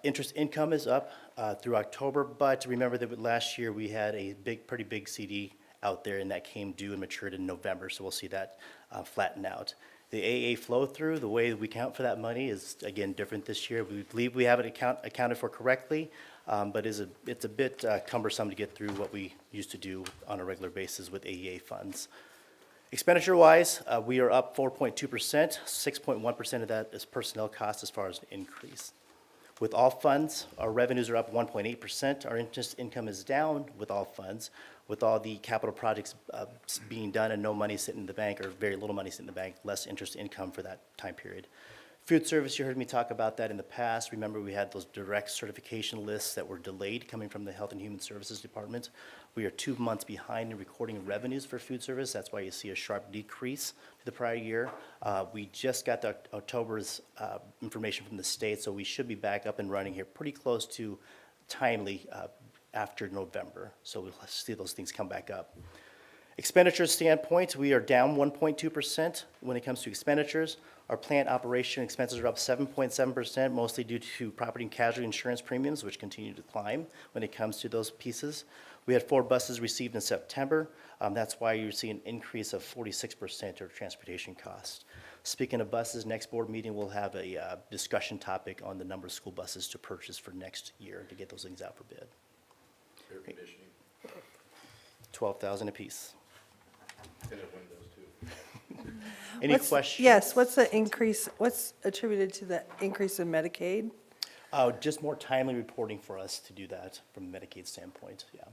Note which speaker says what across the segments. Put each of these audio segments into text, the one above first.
Speaker 1: Interest income is up through October, but remember that last year we had a pretty big CD out there, and that came due and matured in November, so we'll see that flatten out. The AA flow-through, the way we count for that money is, again, different this year. We believe we have it accounted for correctly, but it's a bit cumbersome to get through what we used to do on a regular basis with AEA funds. Expenditure-wise, we are up 4.2%. 6.1% of that is personnel costs as far as an increase. With all funds, our revenues are up 1.8%. Our interest income is down with all funds. With all the capital projects being done and no money sitting in the bank, or very little money sitting in the bank, less interest income for that time period. Food service, you heard me talk about that in the past. Remember, we had those direct certification lists that were delayed coming from the Health and Human Services Department. We are 2 months behind in recording revenues for food service. That's why you see a sharp decrease to the prior year. We just got the October's information from the state, so we should be back up and running here pretty close to timely after November. So we'll see those things come back up. Expenditure standpoint, we are down 1.2% when it comes to expenditures. Our plant operation expenses are up 7.7%, mostly due to property and casualty insurance premiums, which continue to climb when it comes to those pieces. We had 4 buses received in September. That's why you see an increase of 46% of transportation costs. Speaking of buses, next board meeting we'll have a discussion topic on the number of school buses to purchase for next year to get those things out for bid.
Speaker 2: Air conditioning.
Speaker 1: 12,000 apiece.
Speaker 2: And it windows too.
Speaker 1: Any questions?
Speaker 3: Yes, what's the increase, what's attributed to the increase in Medicaid?
Speaker 1: Just more timely reporting for us to do that from a Medicaid standpoint, yeah.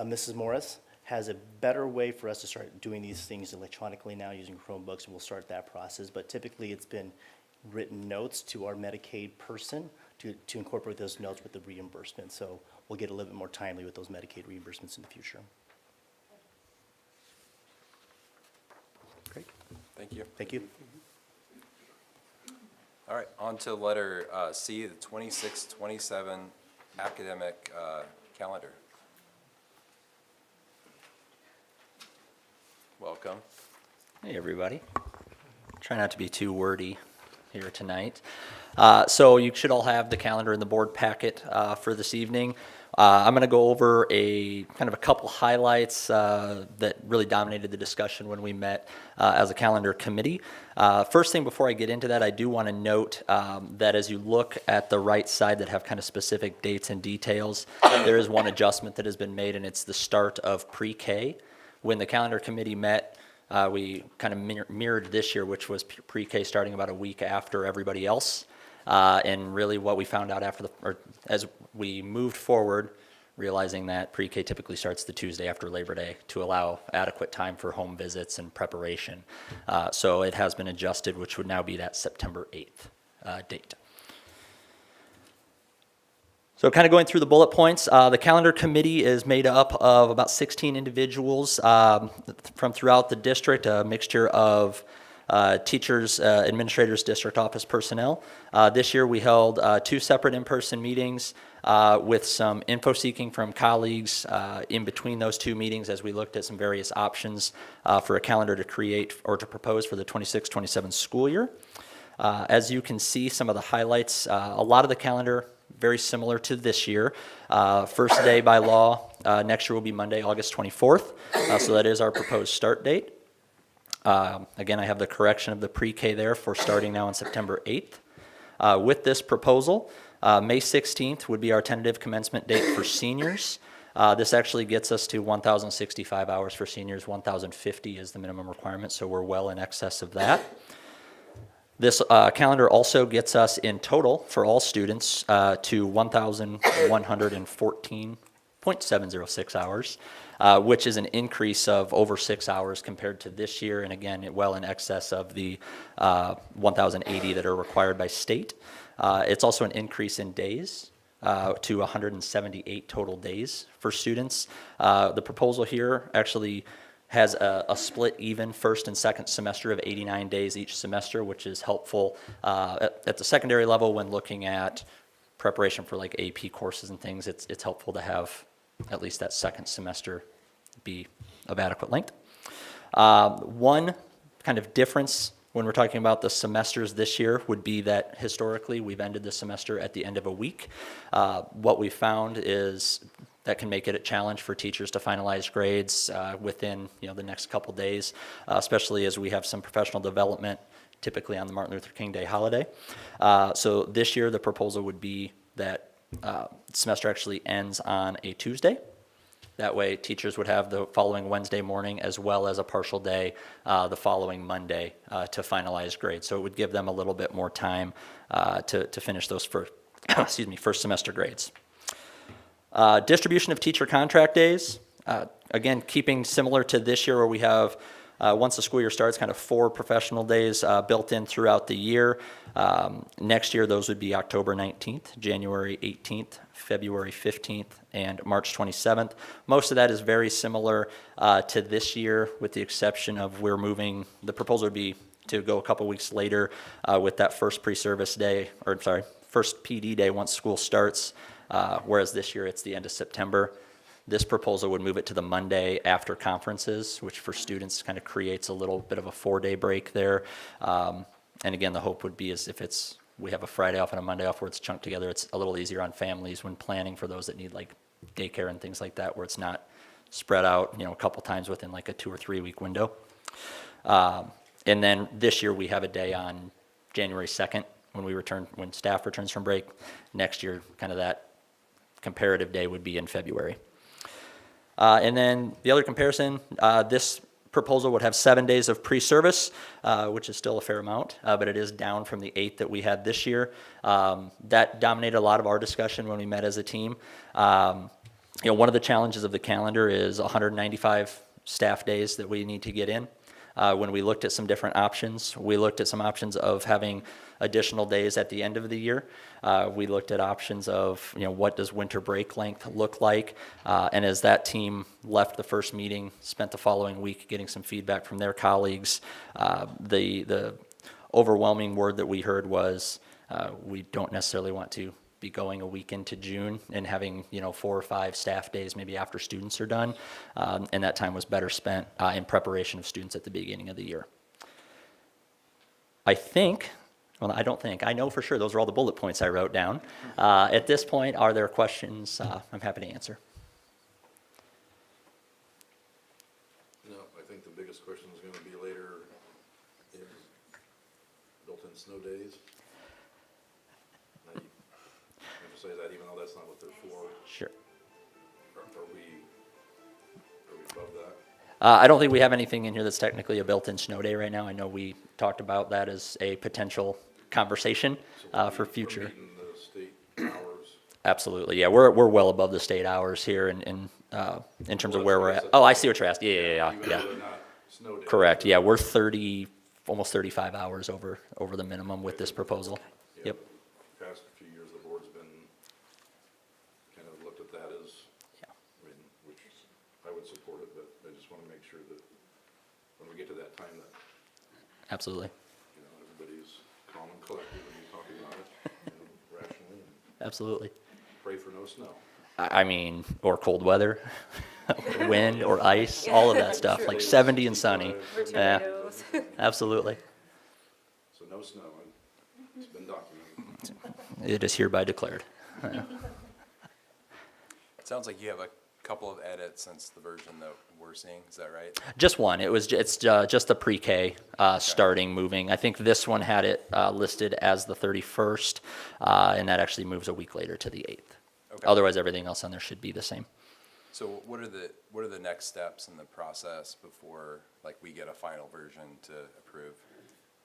Speaker 1: Mrs. Morris has a better way for us to start doing these things electronically now using Chromebooks, and we'll start that process. But typically, it's been written notes to our Medicaid person to incorporate those notes with the reimbursement. So we'll get a little bit more timely with those Medicaid reimbursements in the future. Great.
Speaker 4: Thank you.
Speaker 1: Thank you.
Speaker 4: All right, on to letter C, the 26-27 academic calendar. Welcome.
Speaker 5: Hey, everybody. Try not to be too wordy here tonight. So you should all have the calendar in the board packet for this evening. I'm going to go over a couple highlights that really dominated the discussion when we met as a calendar committee. First thing before I get into that, I do want to note that as you look at the right side that have kind of specific dates and details, there is one adjustment that has been made, and it's the start of pre-K. When the calendar committee met, we kind of mirrored this year, which was pre-K starting about a week after everybody else. And really what we found out as we moved forward, realizing that pre-K typically starts the Tuesday after Labor Day to allow adequate time for home visits and preparation. So it has been adjusted, which would now be that September 8th date. So kind of going through the bullet points, the calendar committee is made up of about 16 individuals from throughout the district, a mixture of teachers, administrators, district office personnel. This year we held 2 separate in-person meetings with some info seeking from colleagues in between those 2 meetings as we looked at some various options for a calendar to create or to propose for the 26-27 school year. As you can see, some of the highlights, a lot of the calendar very similar to this year. First day by law next year will be Monday, August 24th. So that is our proposed start date. Again, I have the correction of the pre-K there for starting now on September 8th. With this proposal, May 16th would be our tentative commencement date for seniors. This actually gets us to 1,065 hours for seniors. 1,050 is the minimum requirement, so we're well in excess of that. This calendar also gets us in total for all students to 1,114.706 hours, which is an increase of over 6 hours compared to this year, and again, well in excess of the 1,080 that are required by state. It's also an increase in days to 178 total days for students. The proposal here actually has a split even first and second semester of 89 days each semester, which is helpful at the secondary level when looking at preparation for like AP courses and things. It's helpful to have at least that second semester be of adequate length. One kind of difference when we're talking about the semesters this year would be that historically we've ended the semester at the end of a week. What we found is that can make it a challenge for teachers to finalize grades within the next couple days, especially as we have some professional development typically on the Martin Luther King Day holiday. So this year the proposal would be that semester actually ends on a Tuesday. That way, teachers would have the following Wednesday morning as well as a partial day the following Monday to finalize grades. So it would give them a little bit more time to finish those first, first semester grades. Distribution of teacher contract days. Again, keeping similar to this year where we have, once the school year starts, kind of 4 professional days built in throughout the year. Next year, those would be October 19th, January 18th, February 15th, and March 27th. Most of that is very similar to this year, with the exception of the proposal would be to go a couple weeks later with that first pre-service day, first PD day once school starts, whereas this year it's the end of September. This proposal would move it to the Monday after conferences, which for students kind of creates a little bit of a 4-day break there. And again, the hope would be is if we have a Friday off and a Monday off where it's chunked together, it's a little easier on families when planning for those that need like daycare and things like that, where it's not spread out, a couple times within like a 2 or 3 week window. And then this year we have a day on January 2nd when staff returns from break. Next year, kind of that comparative day would be in February. And then the other comparison, this proposal would have 7 days of pre-service, which is still a fair amount, but it is down from the 8 that we had this year. That dominated a lot of our discussion when we met as a team. One of the challenges of the calendar is 195 staff days that we need to get in. When we looked at some different options, we looked at some options of having additional days at the end of the year. We looked at options of, what does winter break length look like? And as that team left the first meeting, spent the following week getting some feedback from their colleagues, the overwhelming word that we heard was we don't necessarily want to be going a week into June and having 4 or 5 staff days maybe after students are done, and that time was better spent in preparation of students at the beginning of the year. I know for sure those are all the bullet points I wrote down. At this point, are there questions? I'm happy to answer.
Speaker 2: No, I think the biggest question is going to be later is built-in snow days. Now, you emphasize that even though that's not what they're for.
Speaker 5: Sure.
Speaker 2: Are we above that?
Speaker 5: I don't think we have anything in here that's technically a built-in snow day right now. I know we talked about that as a potential conversation for future.
Speaker 2: We're meeting the state hours.
Speaker 5: Absolutely, yeah. We're well above the state hours here in terms of where we're at. Oh, I see what you're asking. Yeah.
Speaker 2: Even though they're not snow days.
Speaker 5: Correct. Yeah, we're almost 35 hours over the minimum with this proposal.
Speaker 2: Yeah,
Speaker 5: Yep.
Speaker 2: the past few years, the board's been kind of looked at that as, which I would support it, but I just want to make sure that when we get to that time that,
Speaker 5: Absolutely.
Speaker 2: everybody's calm and collected when you're talking about it, rationally, and
Speaker 5: Absolutely.
Speaker 2: pray for no snow.
Speaker 5: Or cold weather, wind or ice, all of that stuff, like 70 and sunny. Yeah, absolutely.
Speaker 2: So no snow, and it's been documented.
Speaker 5: It is hereby declared.
Speaker 4: It sounds like you have a couple of edits since the version that we're seeing, is that right?
Speaker 5: Just one. It's just the pre-K starting moving. I think this one had it listed as the 31st, and that actually moves a week later to the 8th.
Speaker 4: Okay.
Speaker 5: Otherwise, everything else on there should be the same.
Speaker 4: So what are the next steps in the process before we get a final version to approve?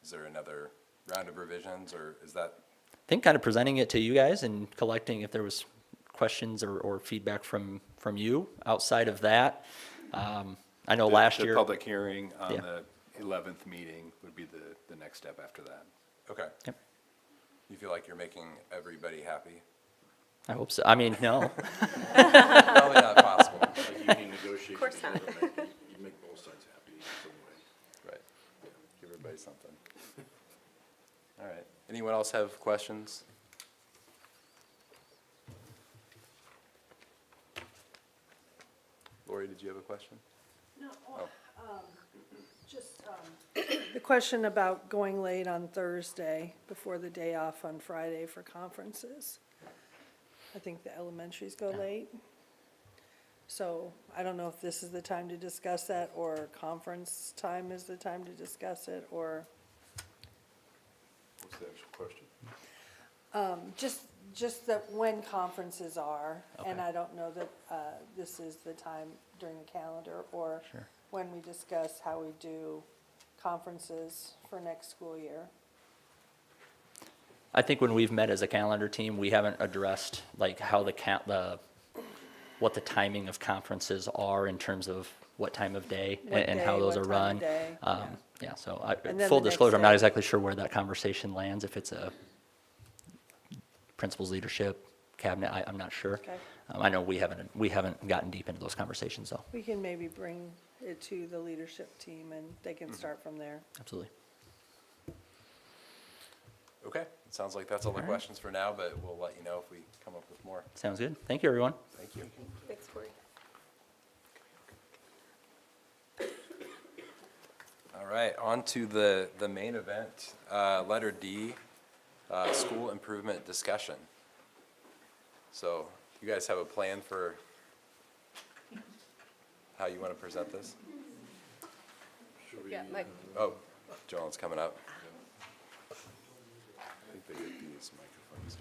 Speaker 4: Is there another round of revisions, or is that?
Speaker 5: I think kind of presenting it to you guys and collecting if there was questions or feedback from you. Outside of that, I know last year.
Speaker 6: The public hearing on
Speaker 5: Yeah.
Speaker 6: the 11th meeting would be the next step after that.
Speaker 4: Okay.
Speaker 5: Yep.
Speaker 4: You feel like you're making everybody happy?
Speaker 5: I hope so. No.
Speaker 4: Probably not possible.
Speaker 2: Like union negotiations, you make both sides happy in some way.
Speaker 4: Right. Give everybody something. All right. Anyone else have questions? Lori, did you have a question?
Speaker 7: No,
Speaker 4: Oh.
Speaker 3: Just the question about going late on Thursday before the day off on Friday for conferences. I think the elementaries go late. So I don't know if this is the time to discuss that, or conference time is the time to discuss it, or
Speaker 2: What's the actual question?
Speaker 3: just that when conferences are, and
Speaker 5: Okay.
Speaker 3: I don't know that this is the time during the calendar, or
Speaker 5: Sure.
Speaker 3: when we discuss how we do conferences for next school year.
Speaker 5: I think when we've met as a calendar team, we haven't addressed like how what the timing of conferences are in terms of what time of day
Speaker 3: What
Speaker 5: and how
Speaker 3: day,
Speaker 5: those
Speaker 3: what
Speaker 5: are
Speaker 3: time of
Speaker 5: run.
Speaker 3: day,
Speaker 5: Yeah, so
Speaker 3: And then
Speaker 5: full
Speaker 3: the next
Speaker 5: disclosure, I'm not
Speaker 3: day.
Speaker 5: exactly sure where that conversation lands, if it's a principal's leadership, cabinet, I'm not sure.
Speaker 3: Okay.
Speaker 5: I know we haven't gotten deep into those conversations, though,
Speaker 3: We can maybe bring it to the leadership team and they can start from there.
Speaker 5: absolutely.
Speaker 4: Okay, it sounds like that's all the questions for now, but we'll let you know if we come up with more.
Speaker 5: Sounds good. Thank you, everyone.
Speaker 4: Thank you.
Speaker 3: Thanks, Corey.
Speaker 4: All right, on to the main event, letter D, school improvement discussion. So you guys have a plan for how you want to present this?
Speaker 2: Should we,
Speaker 4: Oh, Joel's coming up. I think they get these microphones.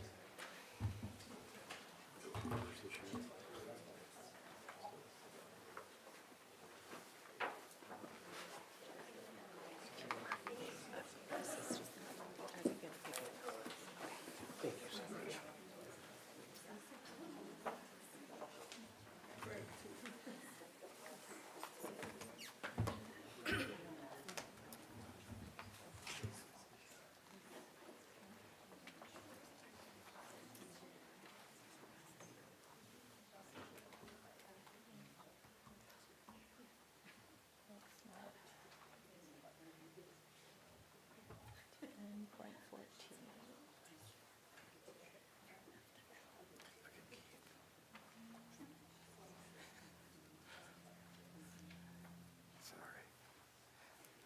Speaker 6: Sorry.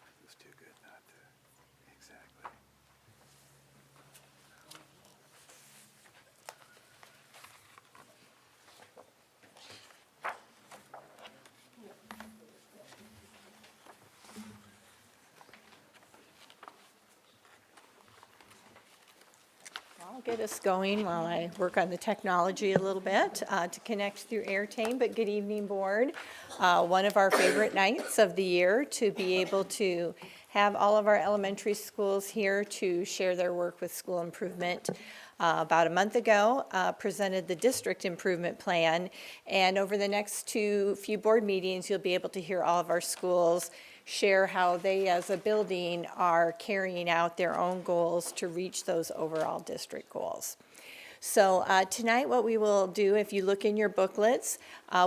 Speaker 6: It was too good not to. Exactly.
Speaker 7: I'll get us going while I work on the technology a little bit to connect through Airtame. But good evening, board. One of our favorite nights of the year to be able to have all of our elementary schools here to share their work with school improvement. About a month ago, presented the district improvement plan, and over the next few board meetings, you'll be able to hear all of our schools share how they as a building are carrying out their own goals to reach those overall district goals. So tonight what we will do, if you look in your booklets,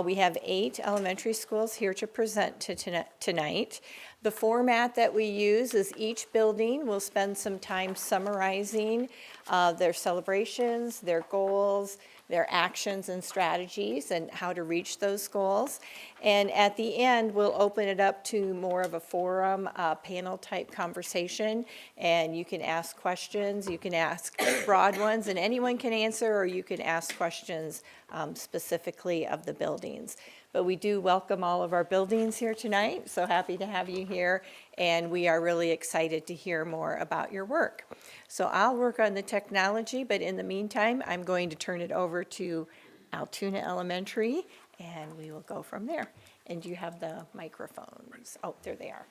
Speaker 7: we have 8 elementary schools here to present to tonight. The format that we use is each building will spend some time summarizing their celebrations, their goals, their actions and strategies, and how to reach those goals. And at the end, we'll open it up to more of a forum, panel-type conversation, and you can ask questions. You can ask broad ones, and anyone can answer, or you can ask questions specifically of the buildings. But we do welcome all of our buildings here tonight, so happy to have you here, and we are really excited to hear more about your work. So I'll work on the technology, but in the meantime, I'm going to turn it over to Altoona Elementary, and we will go from there. And do you have the microphones? Oh, there they are.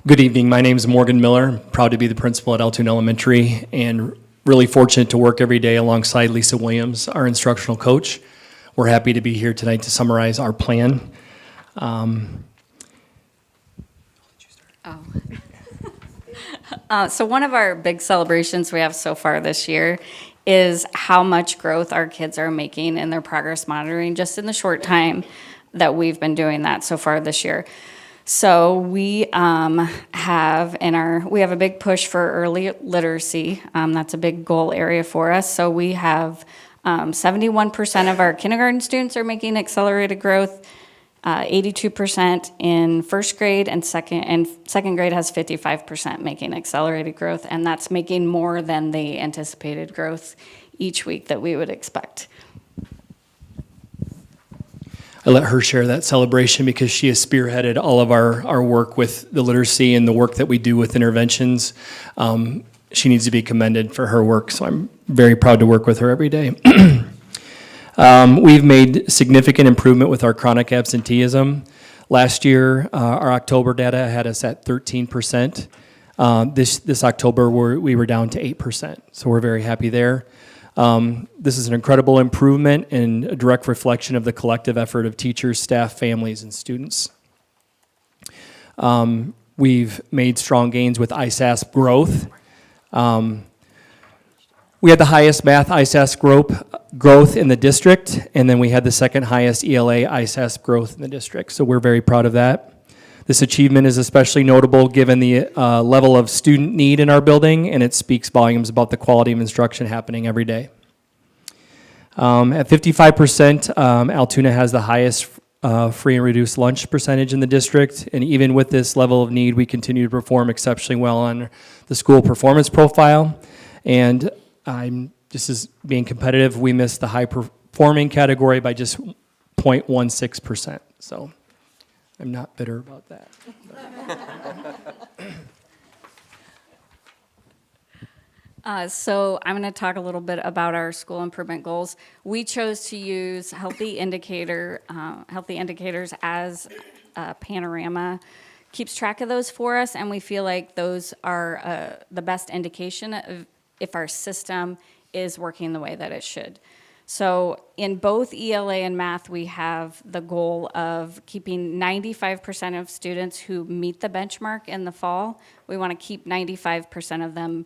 Speaker 8: Good evening. My name is Morgan Miller. I'm proud to be the principal at Altoona Elementary and really fortunate to work every day alongside Lisa Williams, our instructional coach. We're happy to be here tonight to summarize our plan.
Speaker 9: So one of our big celebrations we have so far this year is how much growth our kids are making in their progress monitoring just in the short time that we've been doing that so far this year. So we have a big push for early literacy. That's a big goal area for us. So we have 71% of our kindergarten students are making accelerated growth, 82% in first grade, and second grade has 55% making accelerated growth, and that's making more than the anticipated growth each week that we would expect.
Speaker 8: I let her share that celebration because she has spearheaded all of our work with the literacy and the work that we do with interventions. She needs to be commended for her work, so I'm very proud to work with her every day. We've made significant improvement with our chronic absenteeism. Last year, our October data had us at 13%. This October, we were down to 8%, so we're very happy there. This is an incredible improvement and a direct reflection of the collective effort of teachers, staff, families, and students. We've made strong gains with ISASP growth. We had the highest math ISASP growth in the district, and then we had the second highest ELA ISASP growth in the district, so we're very proud of that. This achievement is especially notable given the level of student need in our building, and it speaks volumes about the quality of instruction happening every day. At 55%, Altoona has the highest free and reduced lunch percentage in the district, and even with this level of need, we continue to perform exceptionally well on the school performance profile. And just as being competitive, we missed the high performing category by just 0.16%. So I'm not bitter about that.
Speaker 9: So I'm going to talk a little bit about our school improvement goals. We chose to use healthy indicators as a panorama, keeps track of those for us, and we feel like those are the best indication of if our system is working the way that it should. So in both ELA and math, we have the goal of keeping 95% of students who meet the benchmark in the fall. We want to keep 95% of them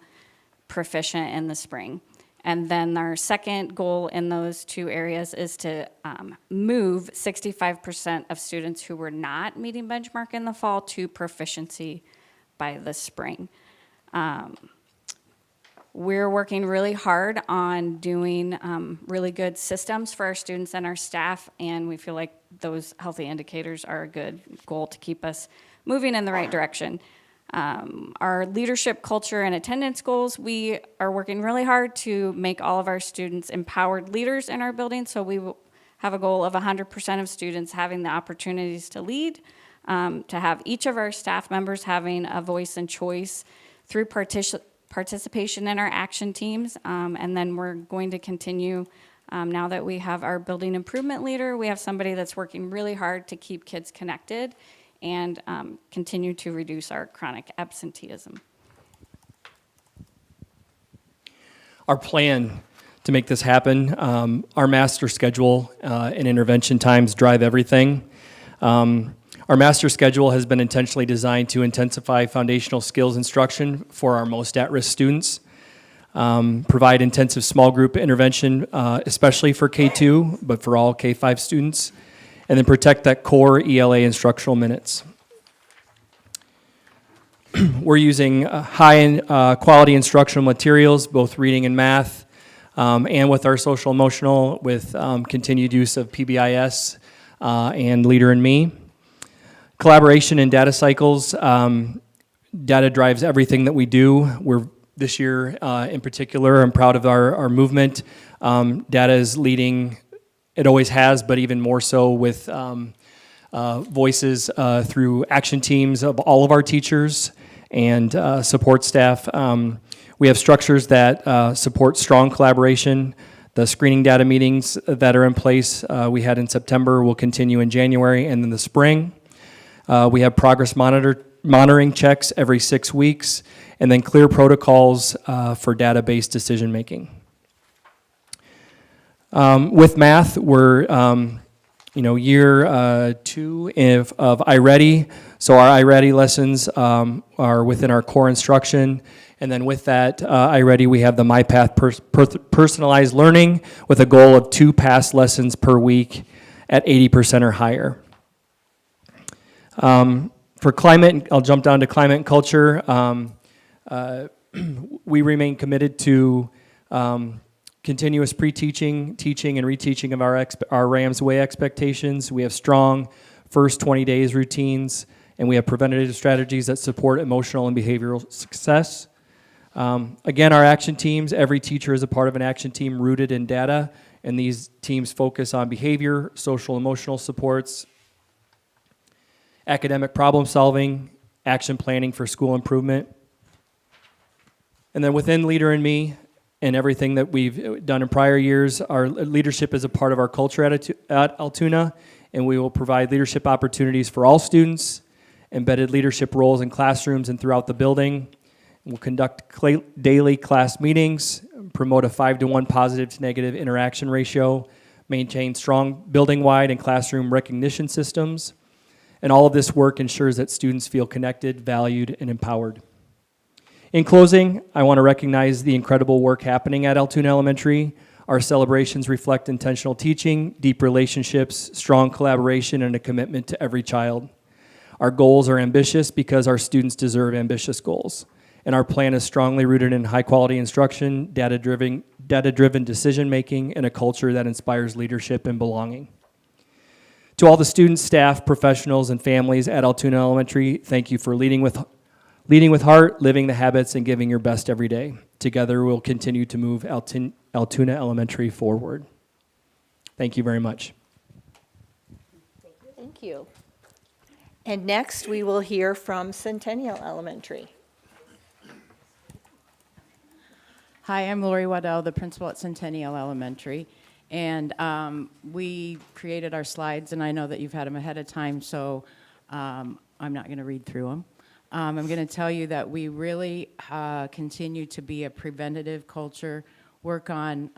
Speaker 9: proficient in the spring. And then our second goal in those two areas is to move 65% of students who were not meeting benchmark in the fall to proficiency by the spring. We're working really hard on doing really good systems for our students and our staff, and we feel like those healthy indicators are a good goal to keep us moving in the right direction. Our leadership, culture, and attendance goals, we are working really hard to make all of our students empowered leaders in our building, so we have a goal of 100% of students having the opportunities to lead, to have each of our staff members having a voice and choice through participation in our action teams, and then we're going to continue, now that we have our building improvement leader, we have somebody that's working really hard to keep kids connected and continue to reduce our chronic absenteeism.
Speaker 8: Our plan to make this happen, our master schedule and intervention times drive everything. Our master schedule has been intentionally designed to intensify foundational skills instruction for our most at-risk students, provide intensive small group intervention, especially for K2, but for all K5 students, and then protect that core ELA instructional minutes. We're using high quality instructional materials, both reading and math, and with our social emotional, with continued use of PBIS and Leader in Me. Collaboration and data cycles. Data drives everything that we do. This year in particular, I'm proud of our movement. Data is leading, it always has, but even more so with voices through action teams of all of our teachers and support staff. We have structures that support strong collaboration. The screening data meetings that are in place we had in September will continue in January and in the spring. We have progress monitoring checks every 6 weeks, and then clear protocols for data-based decision making. With math, we're year 2 of iReady. So our iReady lessons are within our core instruction. And then with that iReady, we have the MyPath personalized learning with a goal of 2 past lessons per week at 80% or higher. For climate, I'll jump down to climate and culture. We remain committed to continuous pre-teaching, teaching, and reteaching of our Rams Way expectations. We have strong first 20 days routines, and we have preventative strategies that support emotional and behavioral success. Again, our action teams, every teacher is a part of an action team rooted in data, and these teams focus on behavior, social emotional supports, academic problem solving, action planning for school improvement. And then within Leader in Me and everything that we've done in prior years, our leadership is a part of our culture at Altoona, and we will provide leadership opportunities for all students, embedded leadership roles in classrooms and throughout the building. We'll conduct daily class meetings, promote a 5-to-1 positive to negative interaction ratio, maintain strong building-wide and classroom recognition systems, and all of this work ensures that students feel connected, valued, and empowered. In closing, I want to recognize the incredible work happening at Altoona Elementary. Our celebrations reflect intentional teaching, deep relationships, strong collaboration, and a commitment to every child. Our goals are ambitious because our students deserve ambitious goals. And our plan is strongly rooted in high-quality instruction, data-driven decision-making, and a culture that inspires leadership and belonging. To all the students, staff, professionals, and families at Altoona Elementary, thank you for leading with heart, living the habits, and giving your best every day. Together, we'll continue to move Altoona Elementary forward. Thank you very much.
Speaker 7: Thank you. And next, we will hear from Centennial Elementary.
Speaker 10: Hi, I'm Lori Waddell, the principal at Centennial Elementary. And we created our slides, and I know that you've had them ahead of time, so I'm not going to read through them. I'm going to tell you that we really continue to be a preventative culture, work on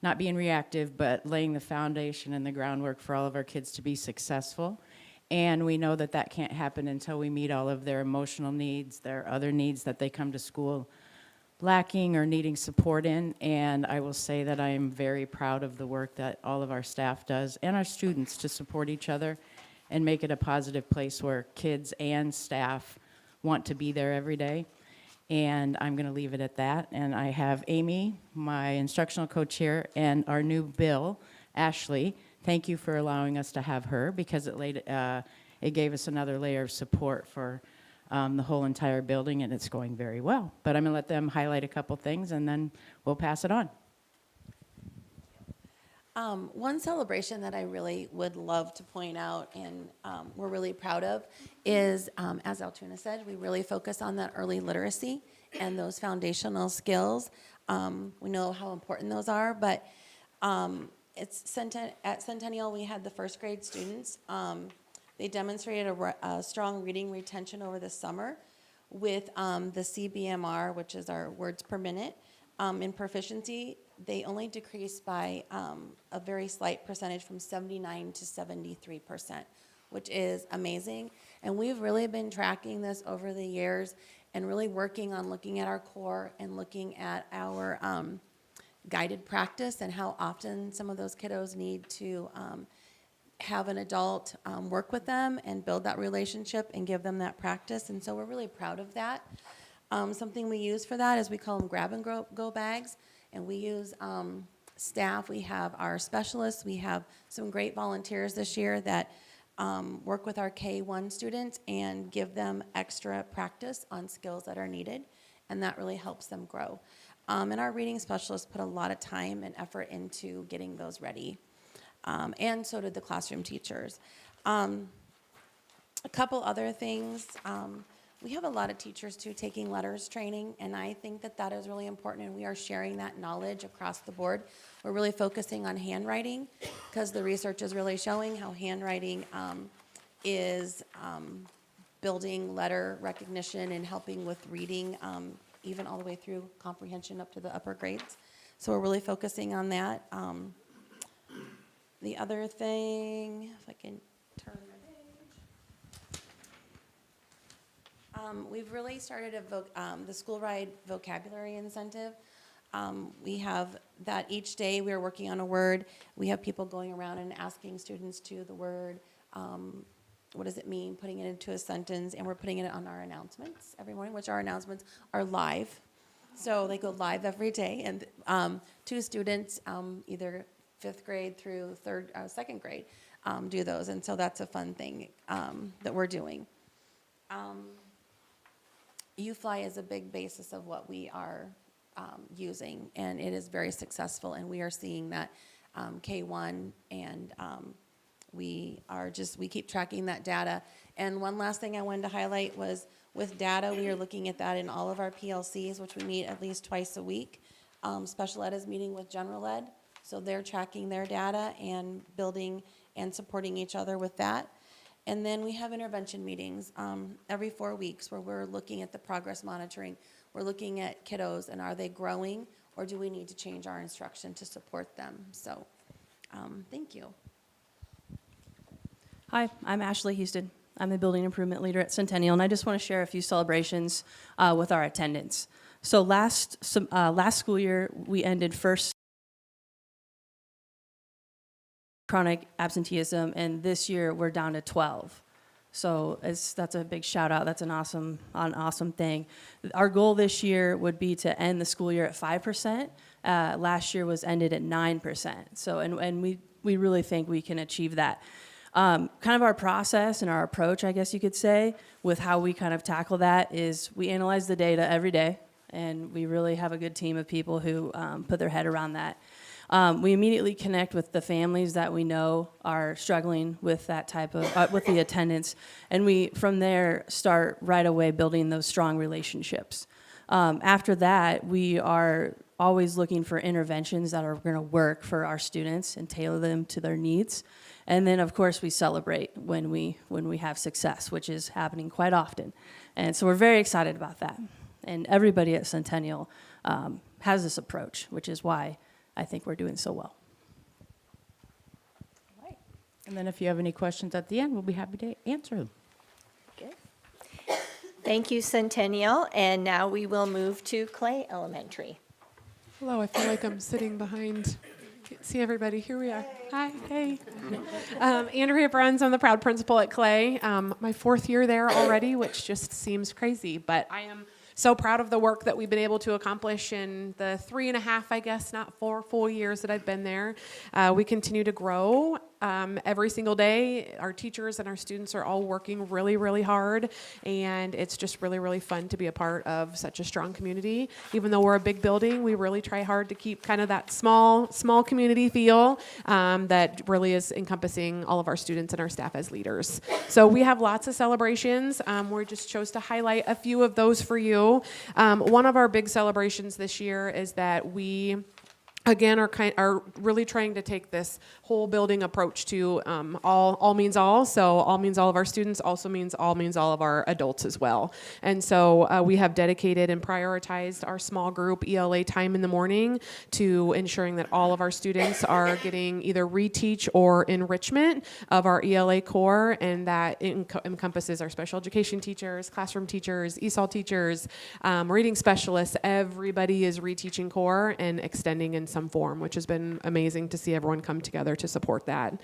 Speaker 10: not being reactive, but laying the foundation and the groundwork for all of our kids to be successful. And we know that that can't happen until we meet all of their emotional needs, their other needs that they come to school lacking or needing support in. And I will say that I am very proud of the work that all of our staff does and our students to support each other and make it a positive place where kids and staff want to be there every day. And I'm going to leave it at that. And I have Amy, my instructional coach here, and our new Bill, Ashley. Thank you for allowing us to have her, because it gave us another layer of support for the whole entire building, and it's going very well. But I'm going to let them highlight a couple things, and then we'll pass it on.
Speaker 11: One celebration that I really would love to point out and we're really proud of is, as Altoona said, we really focus on that early literacy and those foundational skills. We know how important those are, but at Centennial we had the first grade students. They demonstrated a strong reading retention over the summer with the CBMR, which is our words per minute. In proficiency, they only decreased by a very slight percentage from 79 to 73%, which is amazing. And we've really been tracking this over the years and really working on looking at our core and looking at our guided practice and how often some of those kiddos need to have an adult work with them and build that relationship and give them that practice. And so we're really proud of that. Something we use for that is we call them grab and go bags. And we use staff. We have our specialists. We have some great volunteers this year that work with our K-1 students and give them extra practice on skills that are needed. And that really helps them grow. And our reading specialists put a lot of time and effort into getting those ready. And so did the classroom teachers. A couple other things. We have a lot of teachers, too, taking letters training, and I think that that is really important, and we are sharing that knowledge across the board. We're really focusing on handwriting, because the research is really showing how handwriting is building letter recognition and helping with reading, even all the way through comprehension up to the upper grades. So we're really focusing on that. The other thing, if I can turn my page. We've really started the school ride vocabulary incentive. We have that each day we are working on a word. We have people going around and asking students to the word what does it mean, putting it into a sentence, and we're putting it on our announcements every morning, which our announcements are live. So they go live every day, and 2 students, either 5th grade through second grade, do those, and so that's a fun thing that we're doing. UFly is a big basis of what we are using, and it is very successful, and we are seeing that K1, and we keep tracking that data. And one last thing I wanted to highlight was with data, we are looking at that in all of our PLCs, which we meet at least twice a week. Special ed is meeting with general ed, so they're tracking their data and building and supporting each other with that. And then we have intervention meetings every 4 weeks where we're looking at the progress monitoring. We're looking at kiddos, and are they growing, or do we need to change our instruction to support them? So, thank you.
Speaker 12: Hi, I'm Ashley Houston. I'm the building improvement leader at Centennial, and I just want to share a few celebrations with our attendance. So last school year, we ended first chronic absenteeism, and this year we're down to 12. So that's a big shout out. That's an awesome thing. Our goal this year would be to end the school year at 5%. Last year was ended at 9%. So and we really think we can achieve that. Kind of our process and our approach, I guess you could say, with how we kind of tackle that is we analyze the data every day, and we really have a good team of people who put their head around that. We immediately connect with the families that we know are struggling with that type of, with the attendance, and we, from there, start right away building those strong relationships. After that, we are always looking for interventions that are going to work for our students and tailor them to their needs. And then, of course, we celebrate when we have success, which is happening quite often. And so we're very excited about that. And everybody at Centennial has this approach, which is why I think we're doing so well.
Speaker 10: Right. And then if you have any questions at the end, we'll be happy to answer them.
Speaker 7: Good. Thank you, Centennial. And now we will move to Clay Elementary.
Speaker 13: Hello, I feel like I'm sitting behind. Can't see everybody. Here we are. Hi, hey. Andrea Bruns, I'm the proud principal at Clay. My 4th year there already, which just seems crazy, but I am so proud of the work that we've been able to accomplish in the 3.5, I guess, not 4 full years that I've been there. We continue to grow every single day. Our teachers and our students are all working really, really hard, and it's just really, really fun to be a part of such a strong community. Even though we're a big building, we really try hard to keep kind of that small community feel that really is encompassing all of our students and our staff as leaders. So we have lots of celebrations. We just chose to highlight a few of those for you. One of our big celebrations this year is that we again are really trying to take this whole building approach to all means all. So all means all of our students also means all of our adults as well. And so we have dedicated and prioritized our small group ELA time in the morning to ensuring that all of our students are getting either reteach or enrichment of our ELA core, and that encompasses our special education teachers, classroom teachers, ESOL teachers, reading specialists. Everybody is reteaching core and extending in some form, which has been amazing to see everyone come together to support that.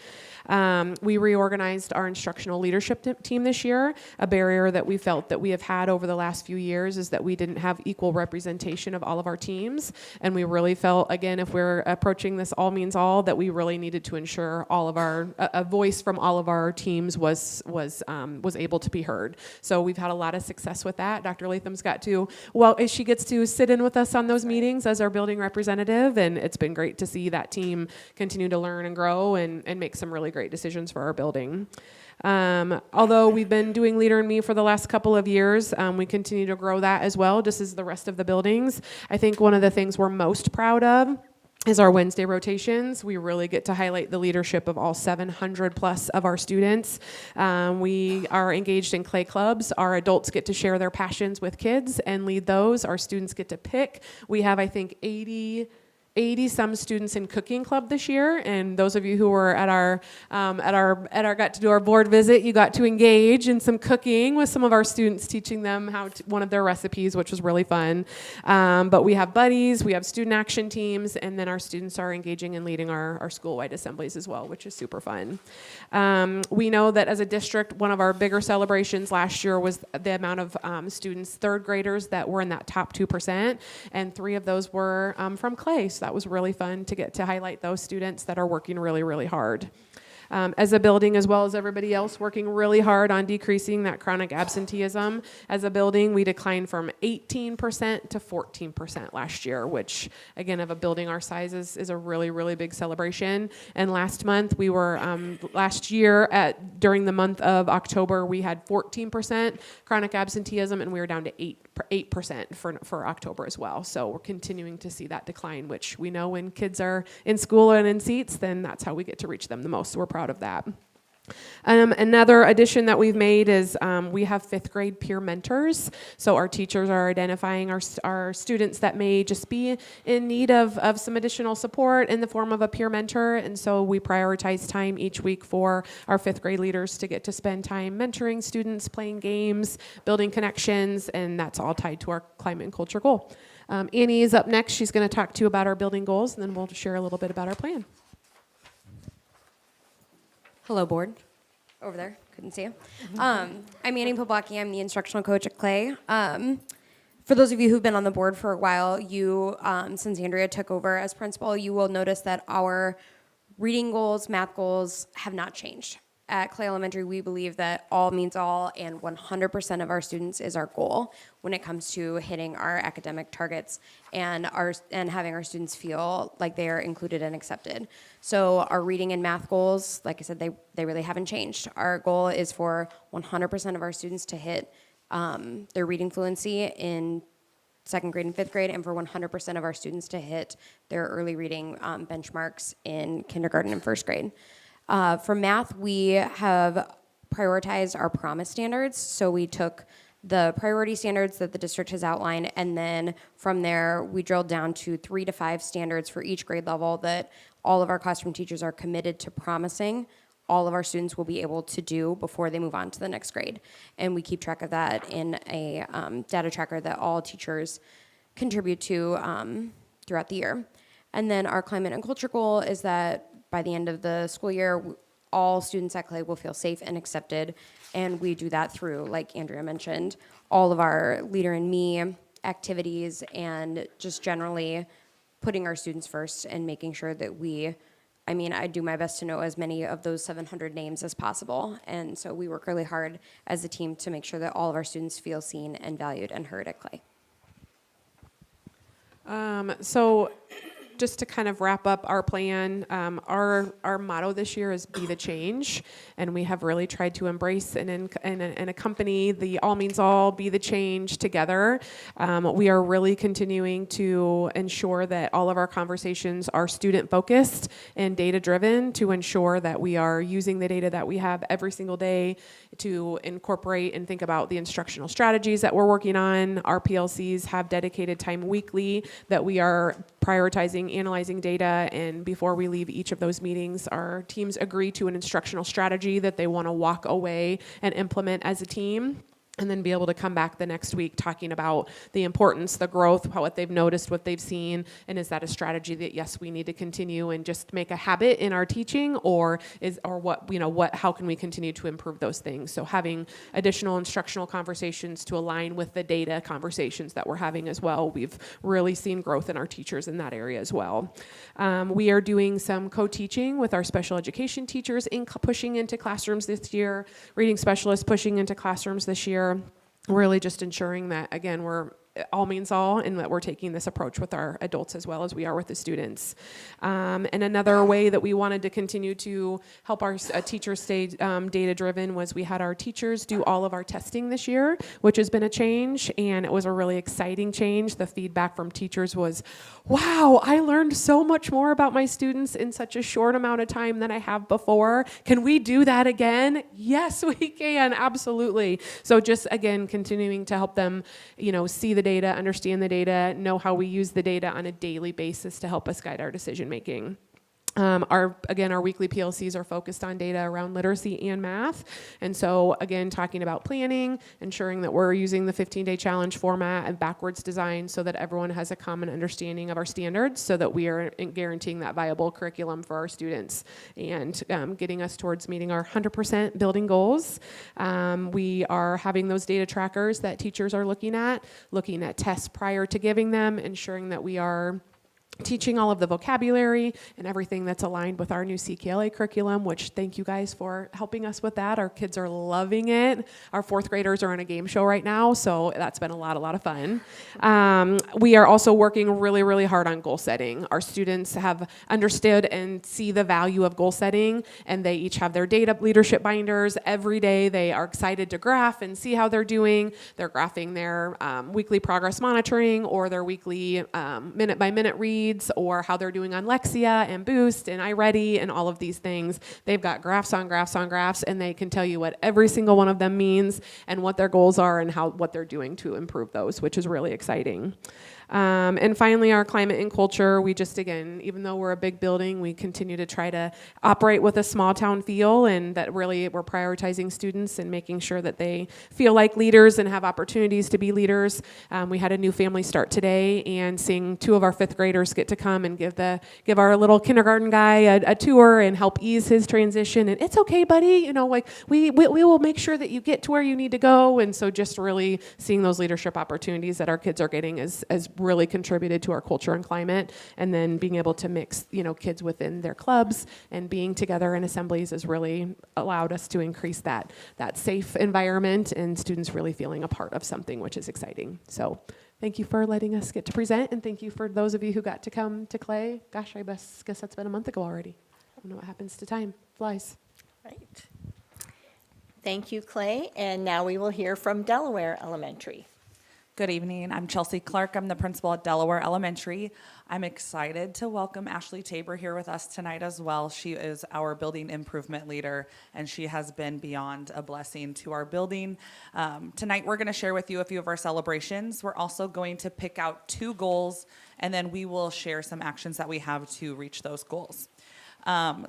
Speaker 13: We reorganized our instructional leadership team this year. A barrier that we felt that we have had over the last few years is that we didn't have equal representation of all of our teams, and we really felt, again, if we're approaching this all means all, that we really needed to ensure all of our a voice from all of our teams was able to be heard. So we've had a lot of success with that. Dr. Latham's got to, well, she gets to sit in with us on those meetings as our building representative, and it's been great to see that team continue to learn and grow and make some really great decisions for our building. Although we've been doing Leader in Me for the last couple of years, we continue to grow that as well, just as the rest of the buildings. I think one of the things we're most proud of is our Wednesday rotations. We really get to highlight the leadership of all 700 plus of our students. We are engaged in Clay clubs. Our adults get to share their passions with kids and lead those. Our students get to pick. We have, I think, 80 80-some students in cooking club this year, and those of you who were at our got to do our board visit, you got to engage in some cooking with some of our students, teaching them one of their recipes, which was really fun. But we have buddies, we have student action teams, and then our students are engaging and leading our school-wide assemblies as well, which is super fun. We know that as a district, one of our bigger celebrations last year was the amount of students, third graders, that were in that top 2%, and 3 of those were from Clay. So that was really fun to get to highlight those students that are working really, really hard. As a building, as well as everybody else, working really hard on decreasing that chronic absenteeism. As a building, we declined from 18% to 14% last year, which, again, of a building our size is a really, really big celebration. And last month, we were, last year, during the month of October, we had 14% chronic absenteeism, and we were down to 8% for October as well. So we're continuing to see that decline, which we know when kids are in school and in seats, then that's how we get to reach them the most. So we're proud of that. Another addition that we've made is we have 5th grade peer mentors. So our teachers are identifying our students that may just be in need of some additional support in the form of a peer mentor. And so we prioritize time each week for our 5th grade leaders to get to spend time mentoring students, playing games, building connections, and that's all tied to our climate and culture goal. Annie is up next. She's going to talk to you about our building goals, and then we'll share a little bit about our plan.
Speaker 14: Hello, board. Over there. Couldn't see you. I'm Annie Poblacki. I'm the instructional coach at Clay. For those of you who've been on the board for a while, since Andrea took over as principal, you will notice that our reading goals, math goals have not changed. At Clay Elementary, we believe that all means all, and 100% of our students is our goal when it comes to hitting our academic targets and having our students feel like they are included and accepted. So our reading and math goals, like I said, they really haven't changed. Our goal is for 100% of our students to hit their reading fluency in 2nd grade and 5th grade, and for 100% of our students to hit their early reading benchmarks in kindergarten and 1st grade. For math, we have prioritized our promise standards. So we took the priority standards that the district has outlined, and then from there, we drilled down to 3 to 5 standards for each grade level that all of our classroom teachers are committed to promising all of our students will be able to do before they move on to the next grade. And we keep track of that in a data tracker that all teachers contribute to throughout the year. And then our climate and culture goal is that by the end of the school year, all students at Clay will feel safe and accepted, and we do that through, like Andrea mentioned, all of our Leader in Me activities and just generally putting our students first and making sure that I do my best to know as many of those 700 names as possible, and so we work really hard as a team to make sure that all of our students feel seen and valued and heard at Clay.
Speaker 13: So just to kind of wrap up our plan, our motto this year is be the change, and we have really tried to embrace and accompany the all means all, be the change together. We are really continuing to ensure that all of our conversations are student focused and data driven to ensure that we are using the data that we have every single day to incorporate and think about the instructional strategies that we're working on. Our PLCs have dedicated time weekly that we are prioritizing, analyzing data, and before we leave each of those meetings, our teams agree to an instructional strategy that they want to walk away and implement as a team, and then be able to come back the next week talking about the importance, the growth, what they've noticed, what they've seen, and is that a strategy that, yes, we need to continue and just make a habit in our teaching, or how can we continue to improve those things? So having additional instructional conversations to align with the data conversations that we're having as well. We've really seen growth in our teachers in that area as well. We are doing some co-teaching with our special education teachers pushing into classrooms this year, reading specialists pushing into classrooms this year. Really just ensuring that, again, we're all means all, and that we're taking this approach with our adults as well as we are with the students. And another way that we wanted to continue to help our teachers stay data-driven was we had our teachers do all of our testing this year, which has been a change, and it was a really exciting change. The feedback from teachers was, wow, I learned so much more about my students in such a short amount of time than I have before. Can we do that again? Yes, we can, absolutely. So just, again, continuing to help them, see the data, understand the data, know how we use the data on a daily basis to help us guide our decision making. Our weekly PLCs are focused on data around literacy and math. And so again, talking about planning, ensuring that we're using the 15-day challenge format and backwards design so that everyone has a common understanding of our standards so that we are guaranteeing that viable curriculum for our students and getting us towards meeting our 100% building goals. We are having those data trackers that teachers are looking at tests prior to giving them, ensuring that we are teaching all of the vocabulary and everything that's aligned with our new CKLA curriculum, which thank you guys for helping us with that. Our kids are loving it. Our fourth graders are on a game show right now, so that's been a lot of fun. We are also working really, really hard on goal setting. Our students have understood and see the value of goal setting, and they each have their data leadership binders. Every day they are excited to graph and see how they're doing. They're graphing their weekly progress monitoring or their weekly minute-by-minute reads, or how they're doing on Lexia and Boost and iReady and all of these things. They've got graphs on graphs on graphs, and they can tell you what every single one of them means and what their goals are and what they're doing to improve those, which is really exciting. And finally, our climate and culture, we just, again, even though we're a big building, we continue to try to operate with a small town feel, and that really we're prioritizing students and making sure that they feel like leaders and have opportunities to be leaders. We had a new family start today, and seeing 2 of our 5th graders get to come and give our little kindergarten guy a tour and help ease his transition. And it's okay, buddy, we will make sure that you get to where you need to go. And so just really seeing those leadership opportunities that our kids are getting is really contributed to our culture and climate. And then being able to mix, kids within their clubs and being together in assemblies has really allowed us to increase that safe environment and students really feeling a part of something, which is exciting. So thank you for letting us get to present, and thank you for those of you who got to come to Clay. Gosh, I guess that's been a month ago already. I don't know what happens to time. Flies.
Speaker 7: Right. Thank you, Clay. And now we will hear from Delaware Elementary.
Speaker 15: Good evening. I'm Chelsea Clark. I'm the principal at Delaware Elementary. I'm excited to welcome Ashley Tabor here with us tonight as well. She is our building improvement leader, and she has been beyond a blessing to our building. Tonight, we're going to share with you a few of our celebrations. We're also going to pick out 2 goals, and then we will share some actions that we have to reach those goals.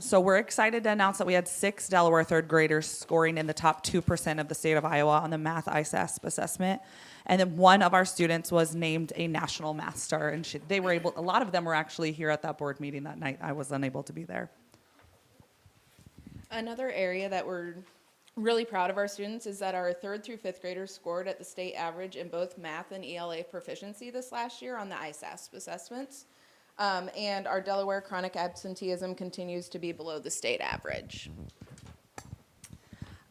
Speaker 15: So we're excited to announce that we had 6 Delaware 3rd graders scoring in the top 2% of the state of Iowa on the math ISASP assessment. And then one of our students was named a national math star, and a lot of them were actually here at that board meeting that night. I was unable to be there.
Speaker 16: Another area that we're really proud of our students is that our 3rd through 5th graders scored at the state average in both math and ELA proficiency this last year on the ISASP assessments. And our Delaware chronic absenteeism continues to be below the state average.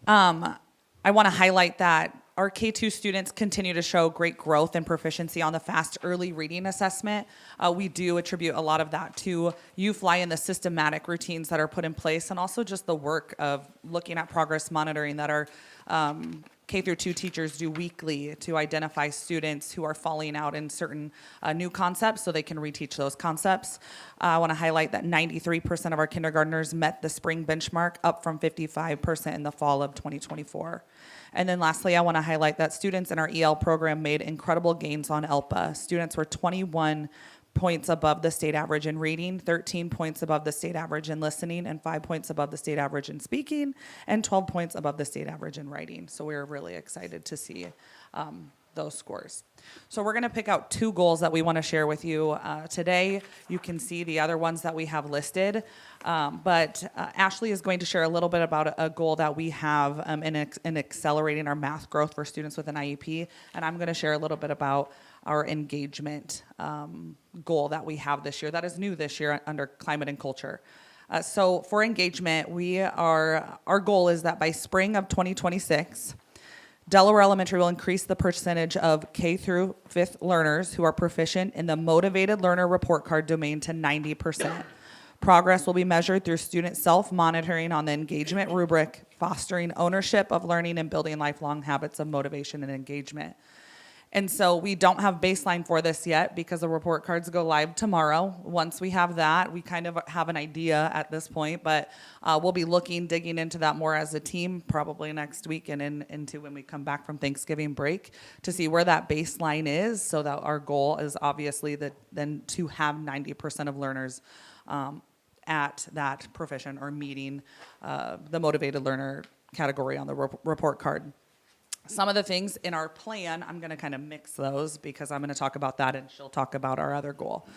Speaker 15: I want to highlight that our K-2 students continue to show great growth and proficiency on the fast early reading assessment. We do attribute a lot of that to UFly and the systematic routines that are put in place, and also just the work of looking at progress monitoring that our K-2 teachers do weekly to identify students who are falling out in certain new concepts so they can reteach those concepts. I want to highlight that 93% of our kindergartners met the spring benchmark, up from 55% in the fall of 2024. And then lastly, I want to highlight that students in our EL program made incredible gains on ELPA. Students were 21 points above the state average in reading, 13 points above the state average in listening, and 5 points above the state average in speaking, and 12 points above the state average in writing. So we're really excited to see those scores. So we're going to pick out 2 goals that we want to share with you today. You can see the other ones that we have listed, but Ashley is going to share a little bit about a goal that we have in accelerating our math growth for students with an IEP, and I'm going to share a little bit about our engagement goal that we have this year, that is new this year under climate and culture. So for engagement, our goal is that by spring of 2026, Delaware Elementary will increase the percentage of K through 5th learners who are proficient in the motivated learner report card domain to 90%. Progress will be measured through student self-monitoring on the engagement rubric, fostering ownership of learning and building lifelong habits of motivation and engagement. And so we don't have baseline for this yet because the report cards go live tomorrow. Once we have that, we kind of have an idea at this point, but we'll be digging into that more as a team probably next week and into when we come back from Thanksgiving break to see where that baseline is, so that our goal is obviously then to have 90% of learners at that proficient or meeting the motivated learner category on the report card. Some of the things in our plan, I'm going to kind of mix those because I'm going to talk about that and she'll talk about our other goal.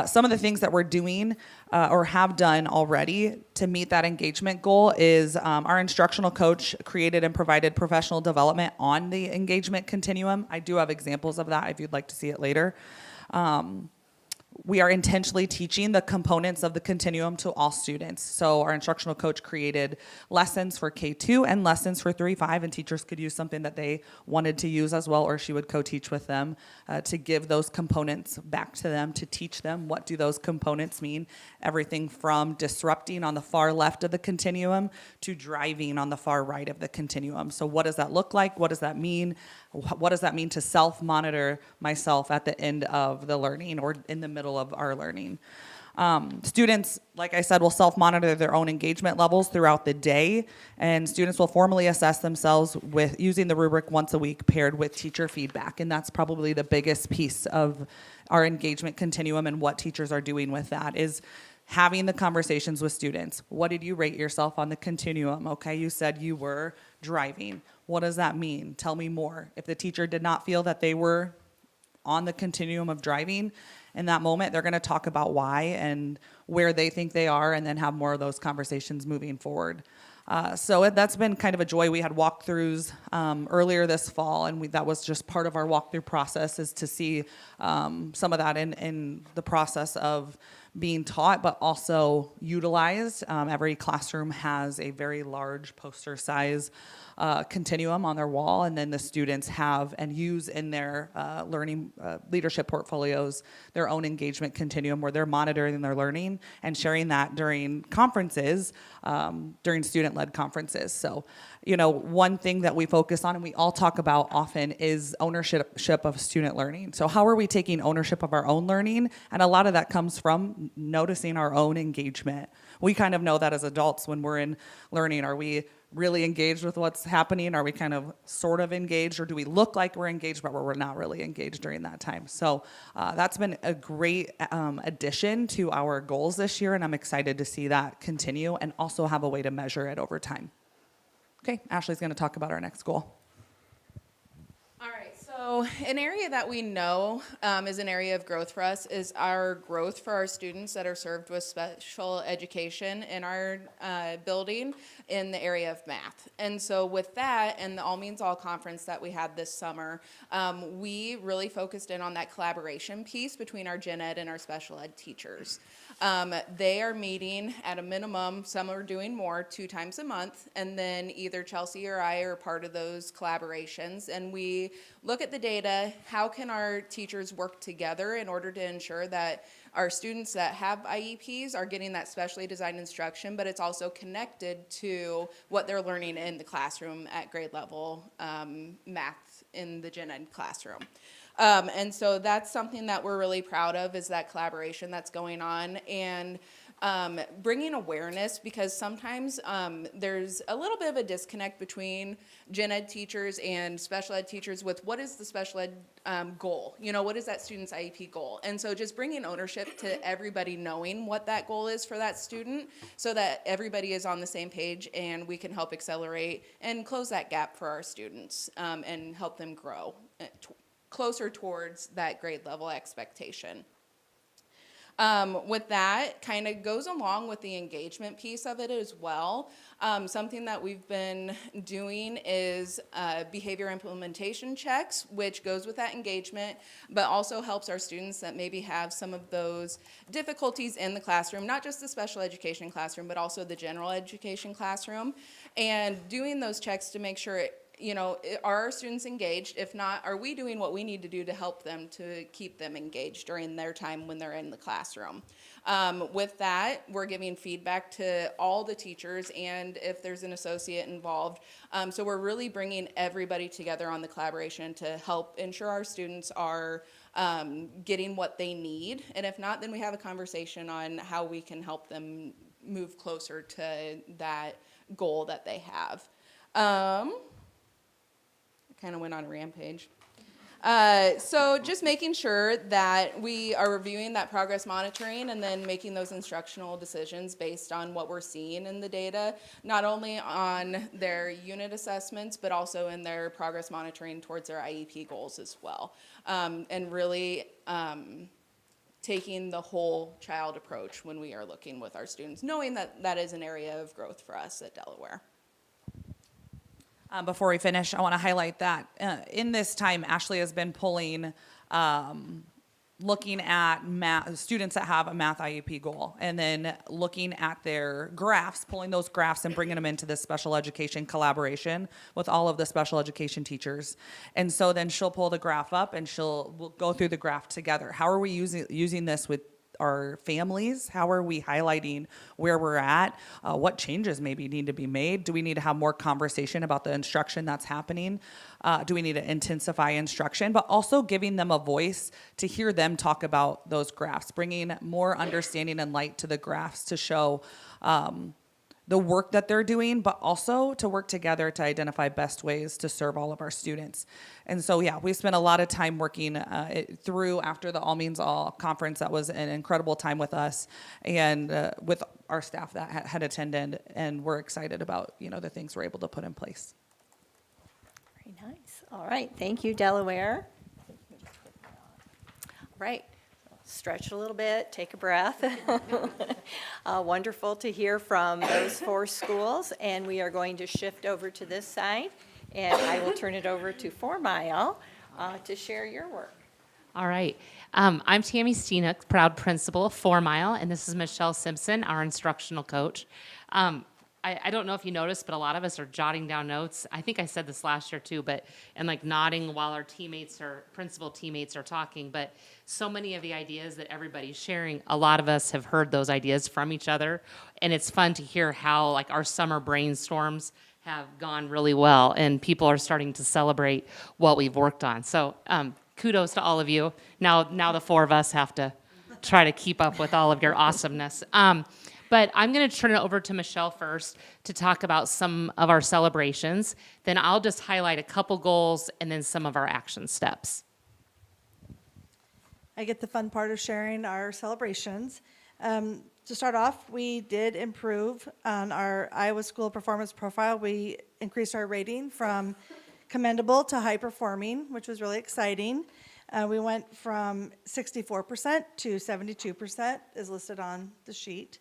Speaker 15: Some of the things that we're doing or have done already to meet that engagement goal is our instructional coach created and provided professional development on the engagement continuum. I do have examples of that if you'd like to see it later. We are intentionally teaching the components of the continuum to all students. So our instructional coach created lessons for K2 and lessons for 3-5, and teachers could use something that they wanted to use as well, or she would co-teach with them to give those components back to them, to teach them what do those components mean. Everything from disrupting on the far left of the continuum to driving on the far right of the continuum. So what does that look like? What does that mean? What does that mean to self-monitor myself at the end of the learning or in the middle of our learning? Students, like I said, will self-monitor their own engagement levels throughout the day, and students will formally assess themselves with using the rubric once a week paired with teacher feedback, and that's probably the biggest piece of our engagement continuum and what teachers are doing with that is having the conversations with students. What did you rate yourself on the continuum? Okay, you said you were driving. What does that mean? Tell me more. If the teacher did not feel that they were on the continuum of driving in that moment, they're going to talk about why and where they think they are, and then have more of those conversations moving forward. So that's been kind of a joy. We had walkthroughs earlier this fall, and that was just part of our walkthrough process, is to see some of that in the process of being taught, but also utilized. Every classroom has a very large poster size continuum on their wall, and then the students have and use in their learning leadership portfolios their own engagement continuum where they're monitoring their learning and sharing that during conferences, during student-led conferences. So, one thing that we focus on and we all talk about often is ownership of student learning. So how are we taking ownership of our own learning? And a lot of that comes from noticing our own engagement. We kind of know that as adults when we're in learning. Are we really engaged with what's happening? Are we kind of sort of engaged, or do we look like we're engaged but we're not really engaged during that time? So that's been a great addition to our goals this year, and I'm excited to see that continue and also have a way to measure it over time. Okay, Ashley's going to talk about our next goal.
Speaker 16: All right, so an area that we know is an area of growth for us is our growth for our students that are served with special education in our building in the area of math. And so with that and the All Means All conference that we had this summer, we really focused in on that collaboration piece between our gen ed and our special ed teachers. They are meeting at a minimum, some are doing more, 2 times a month, and then either Chelsea or I are part of those collaborations, and we look at the data, how can our teachers work together in order to ensure that our students that have IEPs are getting that specially designed instruction, but it's also connected to what they're learning in the classroom at grade level math in the gen ed classroom. And so that's something that we're really proud of, is that collaboration that's going on, and bringing awareness, because sometimes there's a little bit of a disconnect between gen ed teachers and special ed teachers with what is the special ed goal? What is that student's IEP goal? And so just bringing ownership to everybody knowing what that goal is for that student, so that everybody is on the same page and we can help accelerate and close that gap for our students and help them grow closer towards that grade level expectation. With that, kind of goes along with the engagement piece of it as well. Something that we've been doing is behavior implementation checks, which goes with that engagement, but also helps our students that maybe have some of those difficulties in the classroom, not just the special education classroom, but also the general education classroom, and doing those checks to make sure are our students engaged? If not, are we doing what we need to do to help them to keep them engaged during their time when they're in the classroom? With that, we're giving feedback to all the teachers and if there's an associate involved. So we're really bringing everybody together on the collaboration to help ensure our students are getting what they need. And if not, then we have a conversation on how we can help them move closer to that goal that they have. I kind of went on a rampage. So just making sure that we are reviewing that progress monitoring and then making those instructional decisions based on what we're seeing in the data, not only on their unit assessments, but also in their progress monitoring towards their IEP goals as well. And really taking the whole child approach when we are looking with our students, knowing that that is an area of growth for us at Delaware.
Speaker 15: Before we finish, I want to highlight that in this time, Ashley has been pulling, looking at students that have a math IEP goal, and then looking at their graphs, pulling those graphs and bringing them into this special education collaboration with all of the special education teachers. And so then she'll pull the graph up and we'll go through the graph together. How are we using this with our families? How are we highlighting where we're at? What changes maybe need to be made? Do we need to have more conversation about the instruction that's happening? Do we need to intensify instruction? But also giving them a voice to hear them talk about those graphs, bringing more understanding and light to the graphs to show the work that they're doing, but also to work together to identify best ways to serve all of our students. And so, yeah, we spent a lot of time working through after the All Means All conference. That was an incredible time with us and with our staff that had attended, and we're excited about, the things we're able to put in place.
Speaker 7: Very nice. All right, thank you, Delaware. All right. Stretch a little bit, take a breath. Wonderful to hear from those 4 schools, and we are going to shift over to this side, and I will turn it over to 4 Mile to share your work.
Speaker 17: All right. I'm Tammy Steenhoek, proud principal of 4 Mile, and this is Michelle Simpson, our instructional coach. I don't know if you noticed, but a lot of us are jotting down notes. I think I said this last year too, and like nodding while our principal teammates are talking. But so many of the ideas that everybody's sharing, a lot of us have heard those ideas from each other. And it's fun to hear how like our summer brainstorms have gone really well and people are starting to celebrate what we've worked on. So kudos to all of you. Now the 4 of us have to try to keep up with all of your awesomeness. But I'm going to turn it over to Michelle first to talk about some of our celebrations. Then I'll just highlight a couple goals and then some of our action steps.
Speaker 18: I get the fun part of sharing our celebrations. To start off, we did improve on our Iowa School Performance Profile. We increased our rating from commendable to high performing, which was really exciting. We went from 64% to 72% is listed on the sheet.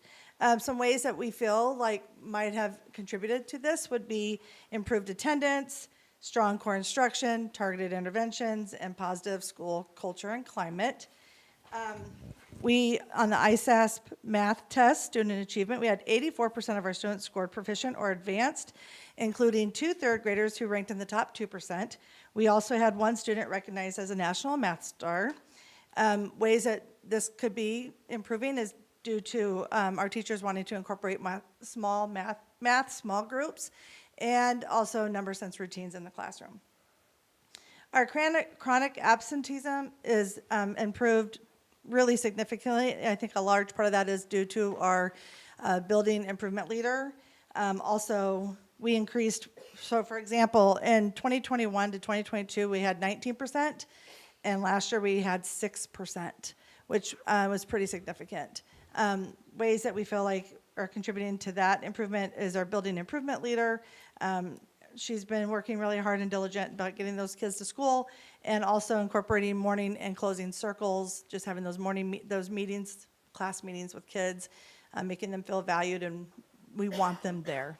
Speaker 18: Some ways that we feel like might have contributed to this would be improved attendance, strong core instruction, targeted interventions, and positive school culture and climate. We, on the ISASP math test, student achievement, we had 84% of our students scored proficient or advanced, including 2 third graders who ranked in the top 2%. We also had 1 student recognized as a national math star. Ways that this could be improving is due to our teachers wanting to incorporate small groups, and also number sense routines in the classroom. Our chronic absenteeism is improved really significantly. I think a large part of that is due to our building improvement leader. Also, we increased, so for example, in 2021 to 2022, we had 19%, and last year we had 6%, which was pretty significant. Ways that we feel like are contributing to that improvement is our building improvement leader. She's been working really hard and diligent about getting those kids to school, and also incorporating morning and closing circles, just having those those meetings, class meetings with kids, making them feel valued, and we want them there.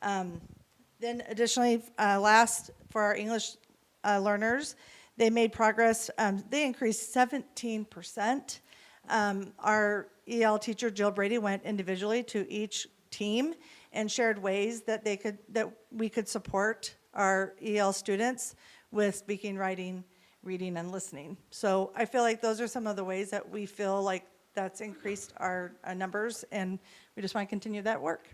Speaker 18: Then additionally, last, for our English learners, they made progress. They increased 17%. Our EL teacher, Jill Brady, went individually to each team and shared ways that we could support our EL students with speaking, writing, reading, and listening. So I feel like those are some of the ways that we feel like that's increased our numbers, and we just want to continue that work.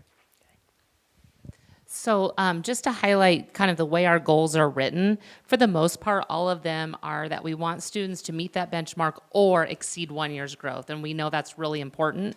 Speaker 17: So just to highlight kind of the way our goals are written, for the most part, all of them are that we want students to meet that benchmark or exceed 1 year's growth, and we know that's really important.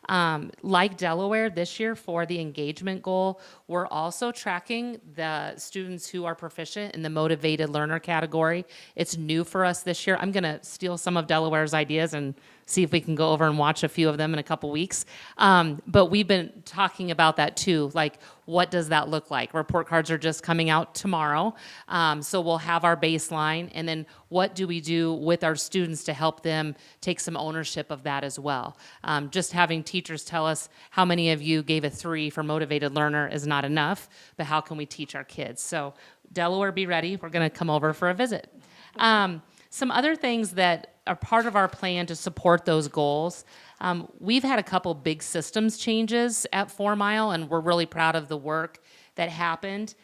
Speaker 17: Like Delaware, this year for the engagement goal, we're also tracking the students who are proficient in the motivated learner category. It's new for us this year. I'm gonna steal some of Delaware's ideas and see if we can go over and watch a few of them in a couple weeks. But we've been talking about that too, like what does that look like? Report cards are just coming out tomorrow, so we'll have our baseline, and then what do we do with our students to help them take some ownership of that as well? Just having teachers tell us how many of you gave a 3 for motivated learner is not enough, but how can we teach our kids? So Delaware, be ready, we're gonna come over for a visit. Some other things that are part of our plan to support those goals, we've had a couple big systems changes at 4 Mile, and we're really proud of the work that happened.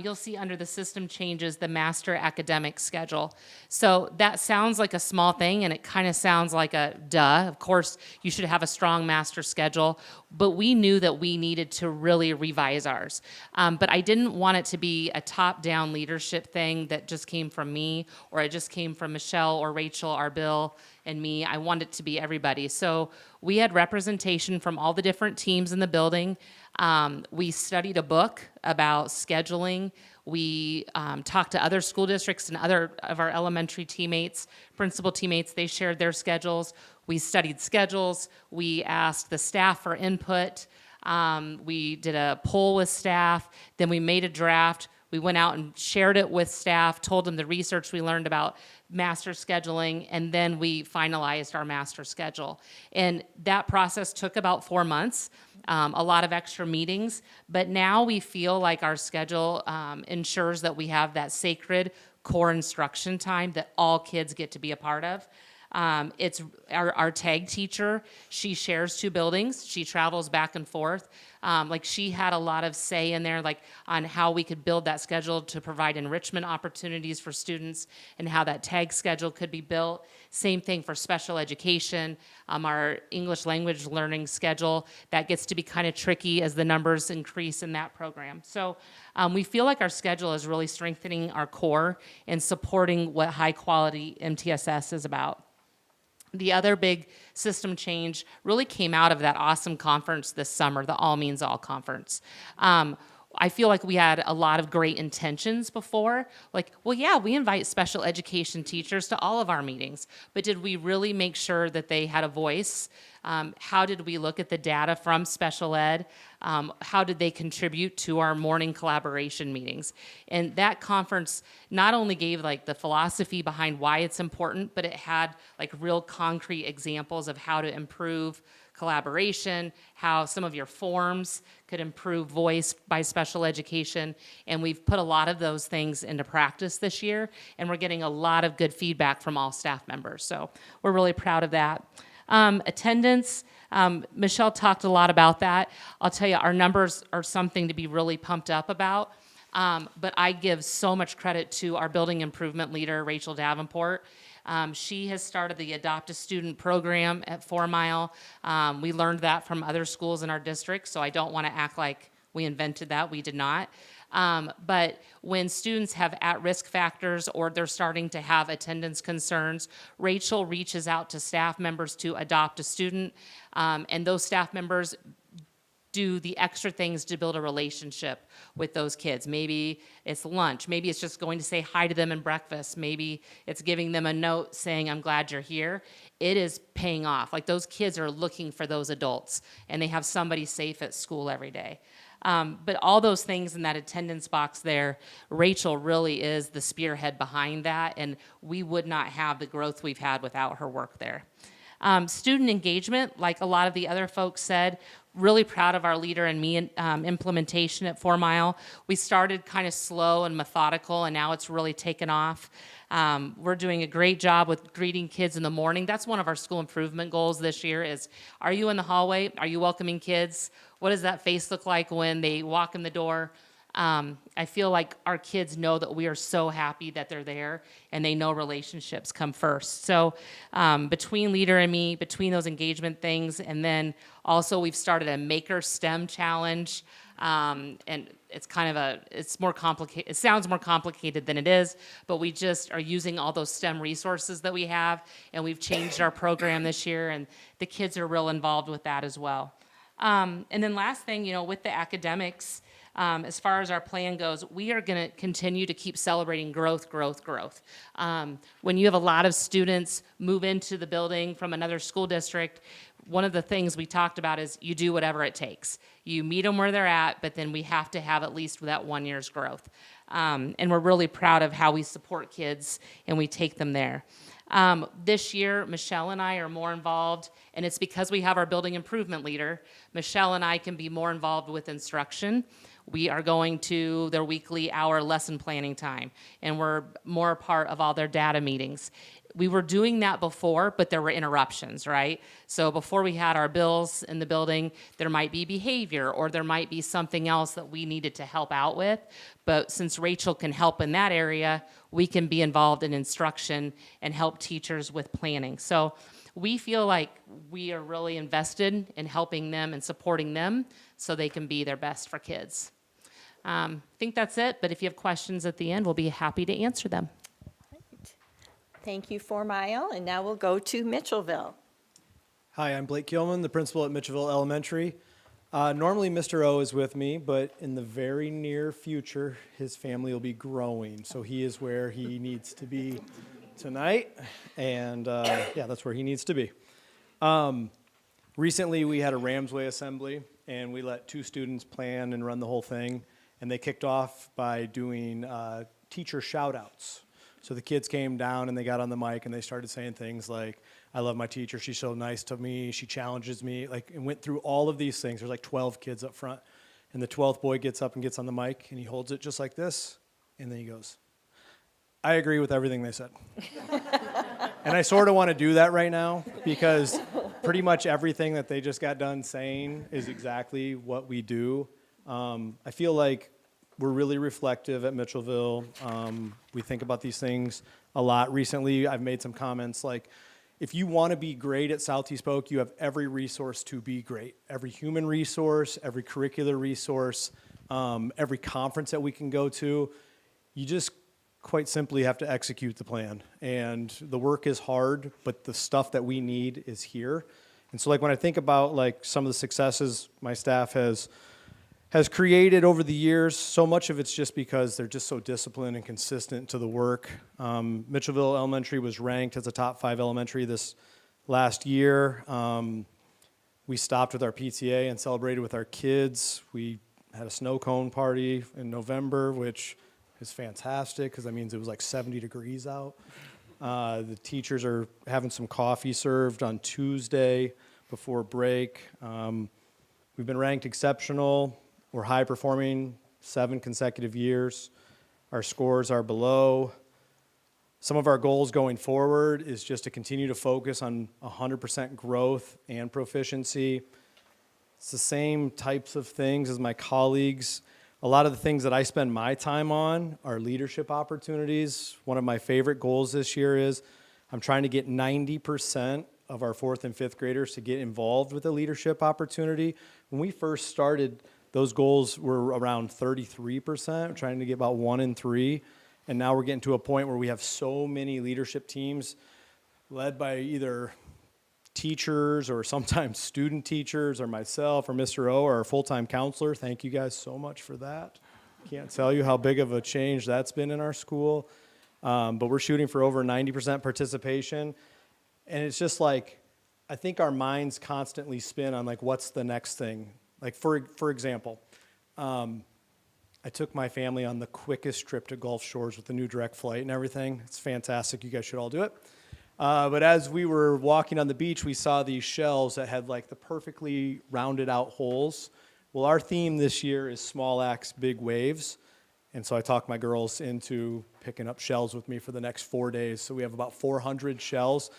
Speaker 17: You'll see under the system changes the master academic schedule. So that sounds like a small thing, and it kind of sounds like a duh. Of course, you should have a strong master schedule, but we knew that we needed to really revise ours. But I didn't want it to be a top-down leadership thing that just came from me, or it just came from Michelle or Rachel or Bill and me. I wanted it to be everybody. So we had representation from all the different teams in the building. We studied a book about scheduling. We talked to other school districts and other of our elementary teammates, principal teammates. They shared their schedules. We studied schedules. We asked the staff for input. We did a poll with staff. Then we made a draft. We went out and shared it with staff, told them the research we learned about master scheduling, and then we finalized our master schedule. And that process took about 4 months, a lot of extra meetings, but now we feel like our schedule ensures that we have that sacred core instruction time that all kids get to be a part of. It's our tag teacher. She shares 2 buildings. She travels back and forth. Like she had a lot of say in there, like on how we could build that schedule to provide enrichment opportunities for students and how that tag schedule could be built. Same thing for special education. Our English language learning schedule, that gets to be kind of tricky as the numbers increase in that program. So we feel like our schedule is really strengthening our core and supporting what high quality MTSS is about. The other big system change really came out of that awesome conference this summer, the All Means All conference. I feel like we had a lot of great intentions before. Like, well, yeah, we invite special education teachers to all of our meetings, but did we really make sure that they had a voice? How did we look at the data from special ed? How did they contribute to our morning collaboration meetings? And that conference not only gave like the philosophy behind why it's important, but it had like real concrete examples of how to improve collaboration, how some of your forms could improve voice by special education. And we've put a lot of those things into practice this year, and we're getting a lot of good feedback from all staff members. So we're really proud of that. Attendance, Michelle talked a lot about that. I'll tell you, our numbers are something to be really pumped up about. But I give so much credit to our building improvement leader, Rachel Davenport. She has started the Adopt a Student program at 4 Mile. We learned that from other schools in our district, so I don't want to act like we invented that. We did not. But when students have at-risk factors or they're starting to have attendance concerns, Rachel reaches out to staff members to adopt a student, and those staff members do the extra things to build a relationship with those kids. Maybe it's lunch, maybe it's just going to say hi to them in breakfast, maybe it's giving them a note saying, I'm glad you're here. It is paying off. Like those kids are looking for those adults, and they have somebody safe at school every day. But all those things in that attendance box there, Rachel really is the spearhead behind that, and we would not have the growth we've had without her work there. Student engagement, like a lot of the other folks said, really proud of our leader and me implementation at 4 Mile. We started kind of slow and methodical, and now it's really taken off. We're doing a great job with greeting kids in the morning. That's one of our school improvement goals this year is, are you in the hallway? Are you welcoming kids? What does that face look like when they walk in the door? I feel like our kids know that we are so happy that they're there, and they know relationships come first. So between Leader and me, between those engagement things, and then also we've started a Maker STEM challenge, and it's kind of it's more complicated. It sounds more complicated than it is, but we just are using all those STEM resources that we have, and we've changed our program this year, and the kids are real involved with that as well. And then last thing, with the academics, as far as our plan goes, we are going to continue to keep celebrating growth, growth, growth. When you have a lot of students move into the building from another school district, one of the things we talked about is you do whatever it takes. You meet them where they're at, but then we have to have at least that 1 year's growth. And we're really proud of how we support kids and we take them there. This year, Michelle and I are more involved, and it's because we have our building improvement leader. Michelle and I can be more involved with instruction. We are going to their weekly hour lesson planning time, and we're more a part of all their data meetings. We were doing that before, but there were interruptions, right? So before we had our bills in the building, there might be behavior or there might be something else that we needed to help out with. But since Rachel can help in that area, we can be involved in instruction and help teachers with planning. So we feel like we are really invested in helping them and supporting them so they can be their best for kids. I think that's it, but if you have questions at the end, we'll be happy to answer them.
Speaker 7: Thank you, 4 Mile, and now we'll go to Mitchellville.
Speaker 19: Hi, I'm Blake Kilman, the principal at Mitchellville Elementary. Normally Mr. O is with me, but in the very near future, his family will be growing, so he is where he needs to be tonight, and yeah, that's where he needs to be. Recently, we had a Ramsway assembly, and we let 2 students plan and run the whole thing, and they kicked off by doing teacher shout-outs. So the kids came down and they got on the mic and they started saying things like, I love my teacher, she's so nice to me, she challenges me, and went through all of these things. There's like 12 kids up front, and the 12th boy gets up and gets on the mic, and he holds it just like this, and then he goes, I agree with everything they said. And I sort of want to do that right now, because pretty much everything that they just got done saying is exactly what we do. I feel like we're really reflective at Mitchellville. We think about these things a lot. Recently, I've made some comments like, if you want to be great at Southeast Polk, you have every resource to be great. Every human resource, every curricular resource, every conference that we can go to. You just quite simply have to execute the plan. And the work is hard, but the stuff that we need is here. And so when I think about some of the successes my staff has created over the years, so much of it's just because they're just so disciplined and consistent to the work. Mitchellville Elementary was ranked as a top 5 elementary this last year. We stopped with our PTA and celebrated with our kids. We had a snow cone party in November, which is fantastic because that means it was like 70 degrees out. The teachers are having some coffee served on Tuesday before break. We've been ranked exceptional. We're high performing 7 consecutive years. Our scores are below. Some of our goals going forward is just to continue to focus on 100% growth and proficiency. It's the same types of things as my colleagues. A lot of the things that I spend my time on are leadership opportunities. One of my favorite goals this year is I'm trying to get 90% of our 4th and 5th graders to get involved with a leadership opportunity. When we first started, those goals were around 33%, trying to get about 1 in 3. And now we're getting to a point where we have so many leadership teams led by either teachers or sometimes student teachers or myself or Mr. O or our full-time counselor. Thank you guys so much for that. Can't tell you how big of a change that's been in our school. But we're shooting for over 90% participation. And it's just I think our minds constantly spin on what's the next thing. For example, I took my family on the quickest trip to Gulf Shores with the new direct flight and everything. It's fantastic. You guys should all do it. But as we were walking on the beach, we saw these shells that had the perfectly rounded out holes. Well, our theme this year is small acts, big waves. And so I talked my girls into picking up shells with me for the next 4 days. So we have about 400 shells.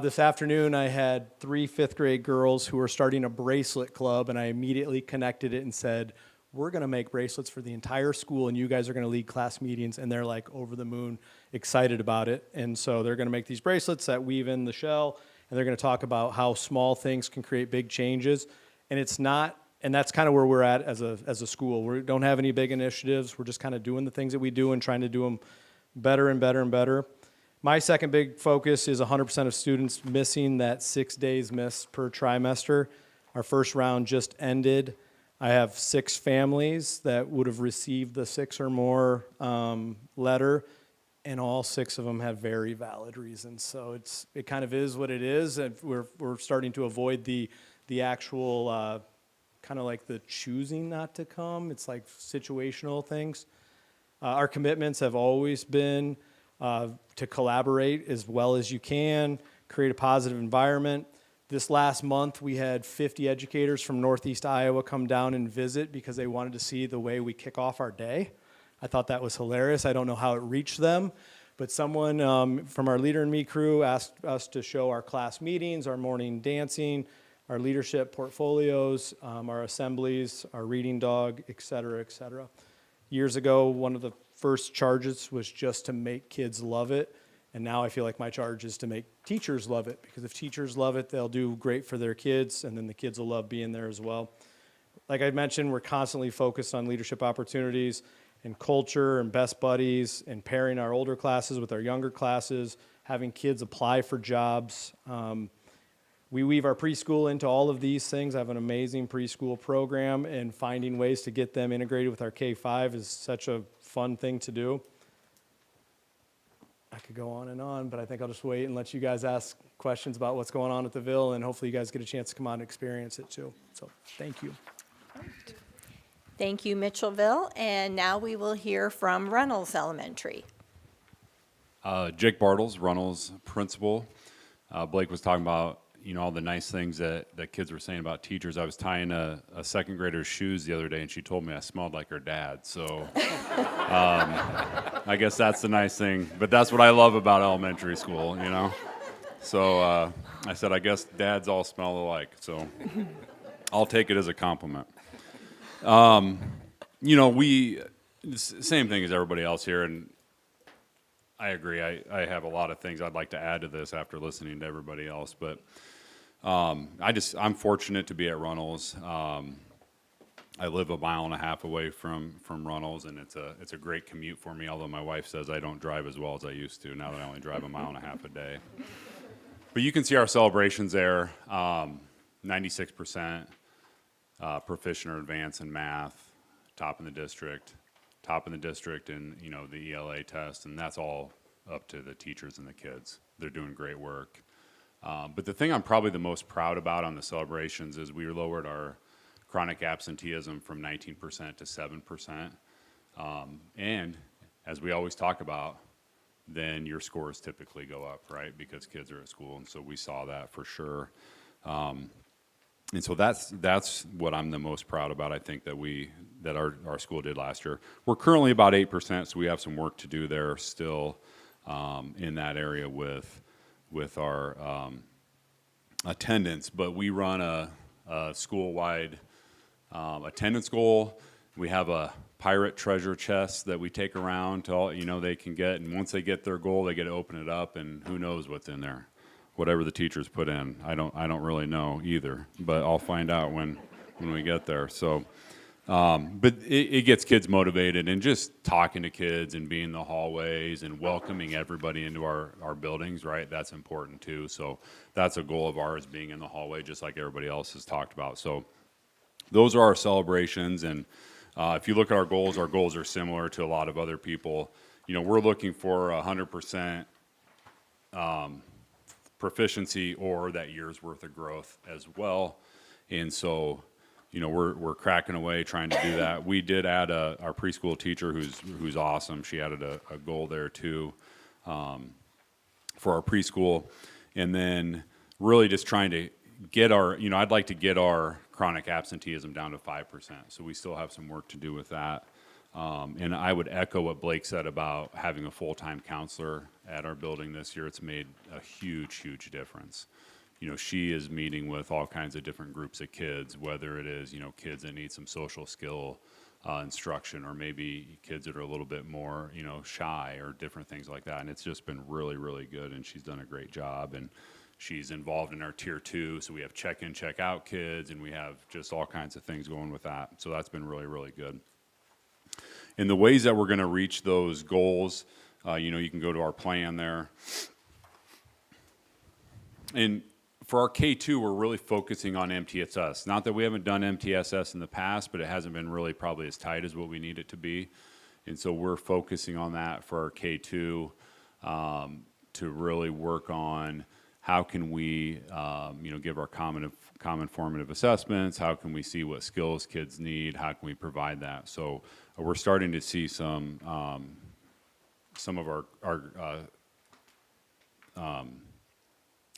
Speaker 19: This afternoon, I had 3 5th grade girls who were starting a bracelet club, and I immediately connected it and said, we're going to make bracelets for the entire school, and you guys are going to lead class meetings. And they're like over the moon excited about it. And so they're going to make these bracelets that weave in the shell, and they're going to talk about how small things can create big changes. And it's not, and that's kind of where we're at as a school. We don't have any big initiatives. We're just kind of doing the things that we do and trying to do them better and better and better. My second big focus is 100% of students missing that 6 days missed per trimester. Our first round just ended. I have 6 families that would have received the 6 or more letter, and all 6 of them had very valid reasons. So it kind of is what it is, and we're starting to avoid the actual kind of like the choosing not to come. It's like situational things. Our commitments have always been to collaborate as well as you can, create a positive environment. This last month, we had 50 educators from Northeast Iowa come down and visit because they wanted to see the way we kick off our day. I thought that was hilarious. I don't know how it reached them, but someone from our Leader in Me crew asked us to show our class meetings, our morning dancing, our leadership portfolios, our assemblies, our reading dog, et cetera, et cetera. Years ago, one of the first charges was just to make kids love it. And now I feel like my charge is to make teachers love it, because if teachers love it, they'll do great for their kids, and then the kids will love being there as well. Like I mentioned, we're constantly focused on leadership opportunities and culture and best buddies and pairing our older classes with our younger classes, having kids apply for jobs. We weave our preschool into all of these things. I have an amazing preschool program, and finding ways to get them integrated with our K-5 is such a fun thing to do. I could go on, but I think I'll just wait and let you guys ask questions about what's going on at the Ville, and hopefully you guys get a chance to come out and experience it too. So thank you.
Speaker 7: Thank you, Mitchellville. And now we will hear from Runnels Elementary.
Speaker 20: Jake Bartles, Runnels principal. Blake was talking about, all the nice things that kids were saying about teachers. I was tying a second grader's shoes the other day, and she told me I smelled like her dad. So I guess that's the nice thing. But that's what I love about elementary school, So I said, I guess dads all smell alike. So I'll take it as a compliment. Same thing as everybody else here, and I agree. I have a lot of things I'd like to add to this after listening to everybody else, but I'm fortunate to be at Runnels. I live 1.5 miles away from Runnels, and it's a great commute for me, although my wife says I don't drive as well as I used to now that I only drive 1.5 miles a day. But you can see our celebrations there, 96% proficient or advanced in math, top in the district in, the ELA test, and that's all up to the teachers and the kids. They're doing great work. But the thing I'm probably the most proud about on the celebrations is we lowered our chronic absenteeism from 19% to 7%. And as we always talk about, then your scores typically go up, right? Because kids are at school, and so we saw that for sure. And so that's what I'm the most proud about, I think, that our school did last year. We're currently about 8%, so we have some work to do there still in that area with our attendance. But we run a school-wide attendance goal. We have a pirate treasure chest that we take around to all, they can get, and once they get their goal, they get to open it up, and who knows what's in there. Whatever the teachers put in. I don't really know either, but I'll find out when we get there. So, but it gets kids motivated, and just talking to kids and being in the hallways and welcoming everybody into our buildings, right? That's important too. So that's a goal of ours, being in the hallway, just like everybody else has talked about. So those are our celebrations, and if you look at our goals are similar to a lot of other people. We're looking for 100% proficiency or that year's worth of growth as well. And so, we're cracking away trying to do that. We did add our preschool teacher who's awesome. She added a goal there too for our preschool. And then really just trying to get I'd like to get our chronic absenteeism down to 5%. So we still have some work to do with that. And I would echo what Blake said about having a full-time counselor at our building this year. It's made a huge, huge difference. she is meeting with all kinds of different groups of kids, whether it is, kids that need some social skill instruction, or maybe kids that are a little bit more, shy, or different things like that. And it's just been really, really good, and she's done a great job. And she's involved in our tier 2, so we have check-in, check-out kids, and we have just all kinds of things going with that. So that's been really, really good. In the ways that we're going to reach those goals, you can go to our plan there. And for our K2, we're really focusing on MTSS. Not that we haven't done MTSS in the past, but it hasn't been really probably as tight as what we need it to be. And so we're focusing on that for our K2 to really work on how can we, give our common formative assessments, how can we see what skills kids need, how can we provide that. So we're starting to see some of our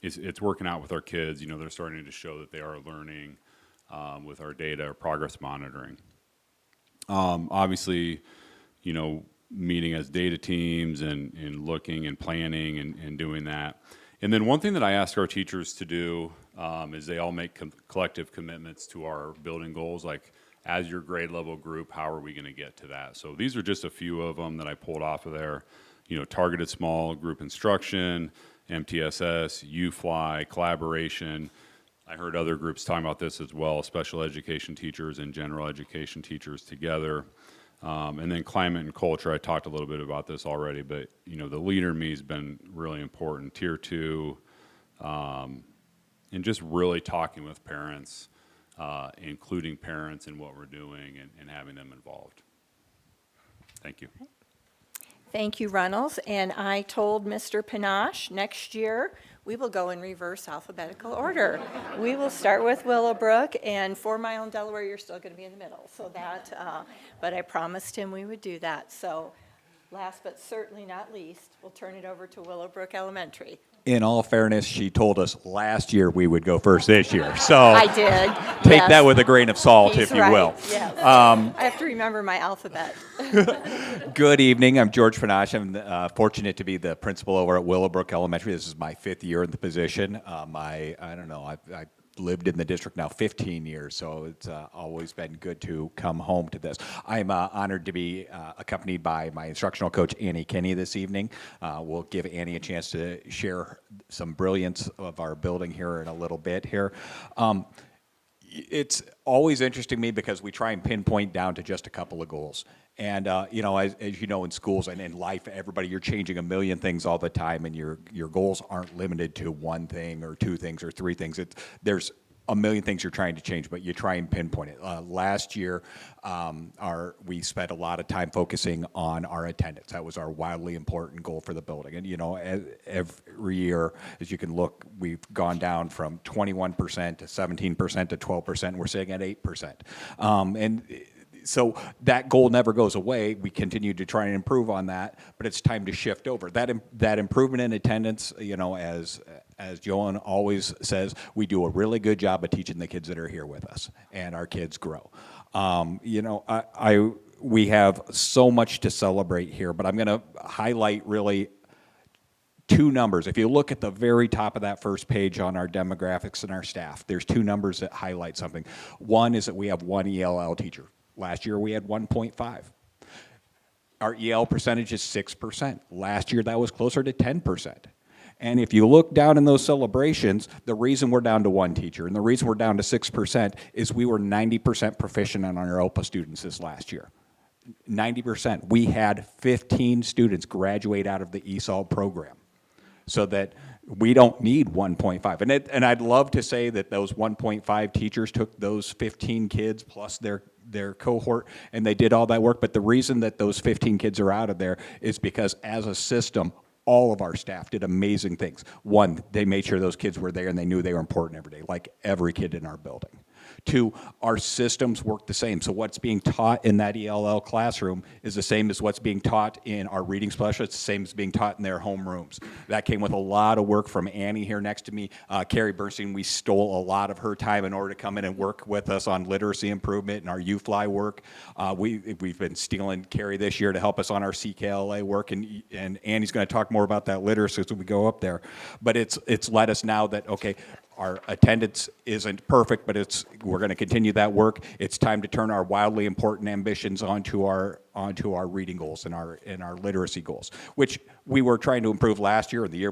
Speaker 20: it's working out with our kids. They're starting to show that they are learning with our data, progress monitoring. Obviously, meeting as data teams and looking and planning and doing that. And then one thing that I ask our teachers to do is they all make collective commitments to our building goals, like as your grade level group, how are we going to get to that? So these are just a few of them that I pulled off of there. Targeted small group instruction, MTSS, UFly, collaboration. I heard other groups talking about this as well, special education teachers and general education teachers together. And then climate and culture, I talked a little bit about this already, but the leader in me has been really important. Tier 2, and just really talking with parents, including parents in what we're doing and having them involved. Thank you.
Speaker 7: Thank you, Reynolds. And I told Mr. Panache, next year, we will go in reverse alphabetical order. We will start with Willowbrook, and 4 Mile and Delaware, you're still going to be in the middle. So that, but I promised him we would do that. So last but certainly not least, we'll turn it over to Willowbrook Elementary.
Speaker 21: In all fairness, she told us last year we would go first this year. So
Speaker 7: I did.
Speaker 21: Take
Speaker 7: Yes.
Speaker 21: that with a grain of salt,
Speaker 7: He's
Speaker 21: if you
Speaker 7: right.
Speaker 21: will.
Speaker 7: Yes. I have to remember my alphabet.
Speaker 21: Good evening. I'm George Panache. I'm fortunate to be the principal over at Willowbrook Elementary. This is my 5th year in the position. I've lived in the district now 15 years, so it's always been good to come home to this. I'm honored to be accompanied by my instructional coach, Annie Kinney, this evening. We'll give Annie a chance to share some brilliance of our building here in a little bit here. It's always interesting to me because we try and pinpoint down to just a couple of goals. And, as you know, in schools and in life, everybody, you're changing a million things all the time, and your goals aren't limited to one thing or 2 things or 3 things. There's a million things you're trying to change, but you try and pinpoint it. Last year, we spent a lot of time focusing on our attendance. That was our wildly important goal for the building. And, every year, as you can look, we've gone down from 21% to 17% to 12%, and we're sitting at 8%. So that goal never goes away. We continue to try and improve on that, but it's time to shift over. That improvement in attendance, as Joan always says, we do a really good job of teaching the kids that are here with us, and our kids grow. We have so much to celebrate here, but I'm going to highlight really 2 numbers. If you look at the very top of that first page on our demographics and our staff, there's 2 numbers that highlight something. One is that we have 1 ELL teacher. Last year we had 1.5. Our EL percentage is 6%. Last year that was closer to 10%. And if you look down in those celebrations, the reason we're down to 1 teacher and the reason we're down to 6% is we were 90% proficient on our OPA students this last year. 90%. We had 15 students graduate out of the ESOL program, so that we don't need 1.5. And I'd love to say that those 1.5 teachers took those 15 kids plus their cohort and they did all that work. But the reason that those 15 kids are out of there is because as a system, all of our staff did amazing things. 1, they made sure those kids were there and they knew they were important every day, like every kid in our building. 2, our systems work the same. So what's being taught in that ELL classroom is the same as what's being taught in our reading specialists, the same as being taught in their homerooms. That came with a lot of work from Annie here next to me. Carrie Bernstein, we stole a lot of her time in order to come in and work with us on literacy improvement and our UFly work. We've been stealing Carrie this year to help us on our CKLA work, and Annie's going to talk more about that literacy as we go up there. But it's led us now that, okay, our attendance isn't perfect, but we're going to continue that work. It's time to turn our wildly important ambitions onto our reading goals and our literacy goals, which we were trying to improve last year and the year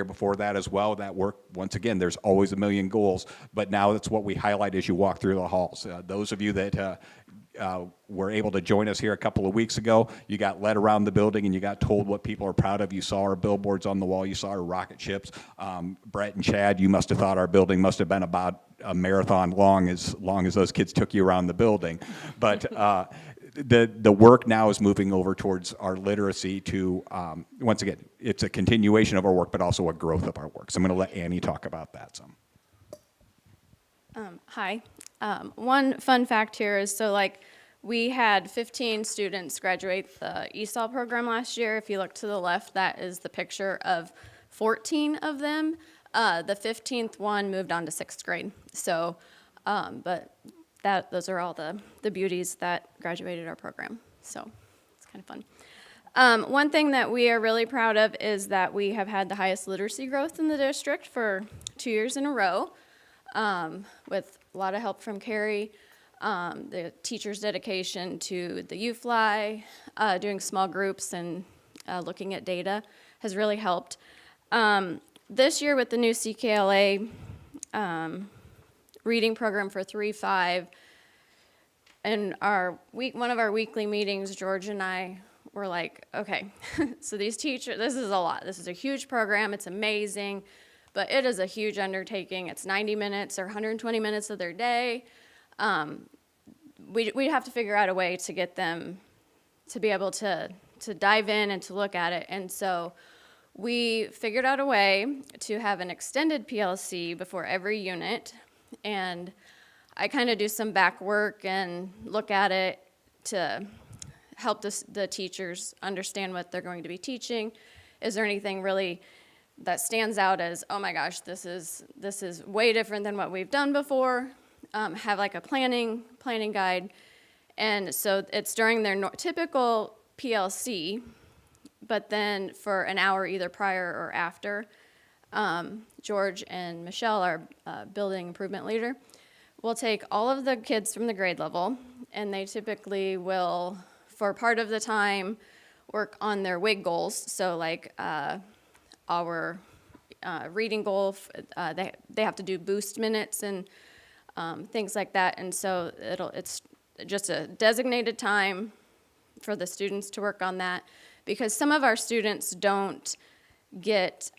Speaker 21: before that as well. That work, once again, there's always a million goals, but now that's what we highlight as you walk through the halls. Those of you that were able to join us here a couple of weeks ago, you got led around the building and you got told what people are proud of. You saw our billboards on the wall, you saw our rocket ships. Brett and Chad, you must have thought our building must have been about a marathon long as those kids took you around the building. But the work now is moving over towards our literacy to, once again, it's a continuation of our work, but also a growth of our work. So I'm going to let Annie talk about that some.
Speaker 1: Hi. One fun fact here is, so like, we had 15 students graduate the ESOL program last year. If you look to the left, that is the picture of 14 of them. The 15th one moved on to 6th grade. So, but those are all the beauties that graduated our program. So it's kind of fun. One thing that we are really proud of is that we have had the highest literacy growth in the district for 2 years in a row, with a lot of help from Carrie. The teachers' dedication to the UFly, doing small groups and looking at data has really helped. This year with the new CKLA reading program for 3-5, in one of our weekly meetings, George and I were like, okay, so these teachers, this is a lot. This is a huge program. It's amazing, but it is a huge undertaking. It's 90 minutes or 120 minutes of their day. We have to figure out a way to get them to be able to dive in and to look at it. And so we figured out a way to have an extended PLC before every unit. And I kind of do some back work and look at it to help the teachers understand what they're going to be teaching. Is there anything really that stands out as, oh my gosh, this is way different than what we've done before? Have like a planning guide. And so it's during their typical PLC, but then for an hour either prior or after, George and Michelle, our building improvement leader, will take all of the kids from the grade level, and they typically will, for part of the time, work on their WIG goals. So like our reading goal, they have to do boost minutes and things like that. And so it's just a designated time for the students to work on that, because some of our students don't get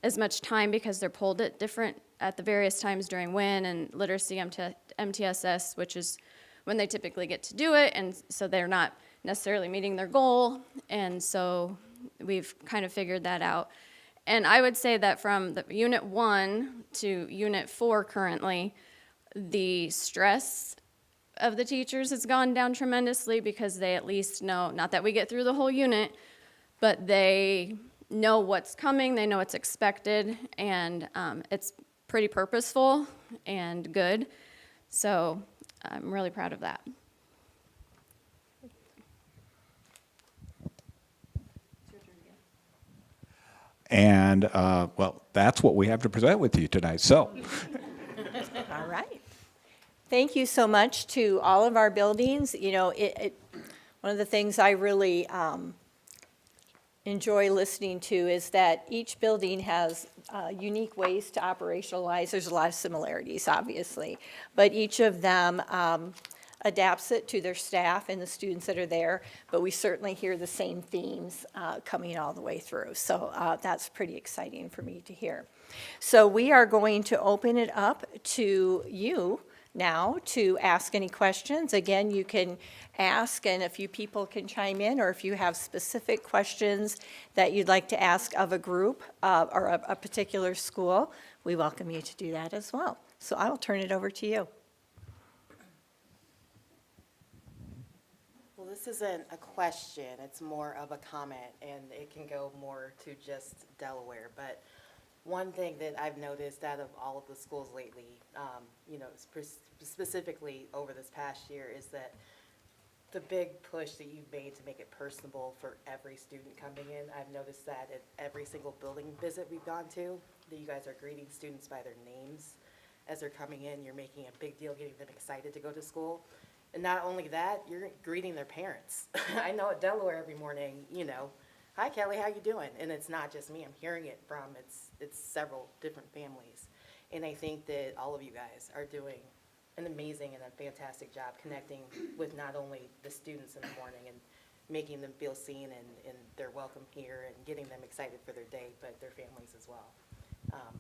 Speaker 1: as much time because they're pulled at the various times during WIN and literacy MTSS, which is when they typically get to do it, and so they're not necessarily meeting their goal. And so we've kind of figured that out. And I would say that from the Unit 1 to Unit 4 currently, the stress of the teachers has gone down tremendously, because they at least know, not that we get through the whole unit, but they know what's coming, they know what's expected, and it's pretty purposeful and good. So I'm really proud of that.
Speaker 21: And, well, that's what we have to present with you tonight. So.
Speaker 7: All right. Thank you so much to all of our buildings. You know, one of the things I really enjoy listening to is that each building has unique ways to operationalize. There's a lot of similarities, obviously, but each of them adapts it to their staff and the students that are there, but we certainly hear the same themes coming all the way through. So that's pretty exciting for me to hear. So we are going to open it up to you now to ask any questions. Again, you can ask, and a few people can chime in, or if you have specific questions that you'd like to ask of a group or a particular school, we welcome you to do that as well. So I will turn it over to you.
Speaker 22: Well, this isn't a question, it's more of a comment, and it can go more to just Delaware. But one thing that I've noticed out of all of the schools lately, you know, specifically over this past year, is that the big push that you've made to make it personable for every student coming in. I've noticed that at every single building visit we've gone to, that you guys are greeting students by their names as they're coming in. You're making a big deal, getting them excited to go to school. And not only that, you're greeting their parents. I know at Delaware every morning, you know, hi Kelly, how you doing? And it's not just me, I'm hearing it from, it's several different families. And I think that all of you guys are doing an amazing and a fantastic job connecting with not only the students in the morning and making them feel seen and they're welcome here and getting them excited for their day, but their families as well.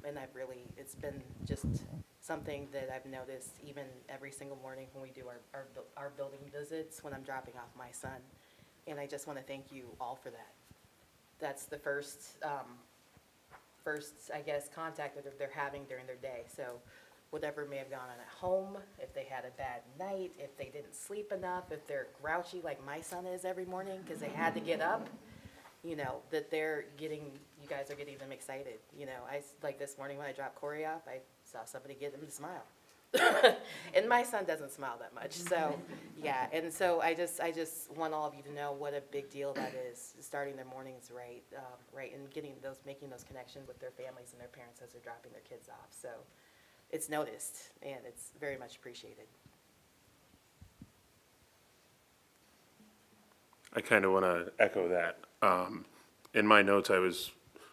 Speaker 22: And it's been just something that I've noticed even every single morning when we do our building visits, when I'm dropping off my son. And I just want to thank you all for that. That's the first, I guess, contact that they're having during their day. So whatever may have gone on at home, if they had a bad night, if they didn't sleep enough, if they're grouchy like my son is every morning because they had to get up, you know, that you guys are getting them excited. You know, like this morning when I dropped Corey off, I saw somebody get him to smile. And my son doesn't smile that much, so, yeah. And so I just want all of you to know what a big deal that is, starting their mornings right, and making those connections with their families and their parents as they're dropping their kids off. So it's noticed, and it's very much appreciated.
Speaker 3: I kind of want to echo that. In my notes, I was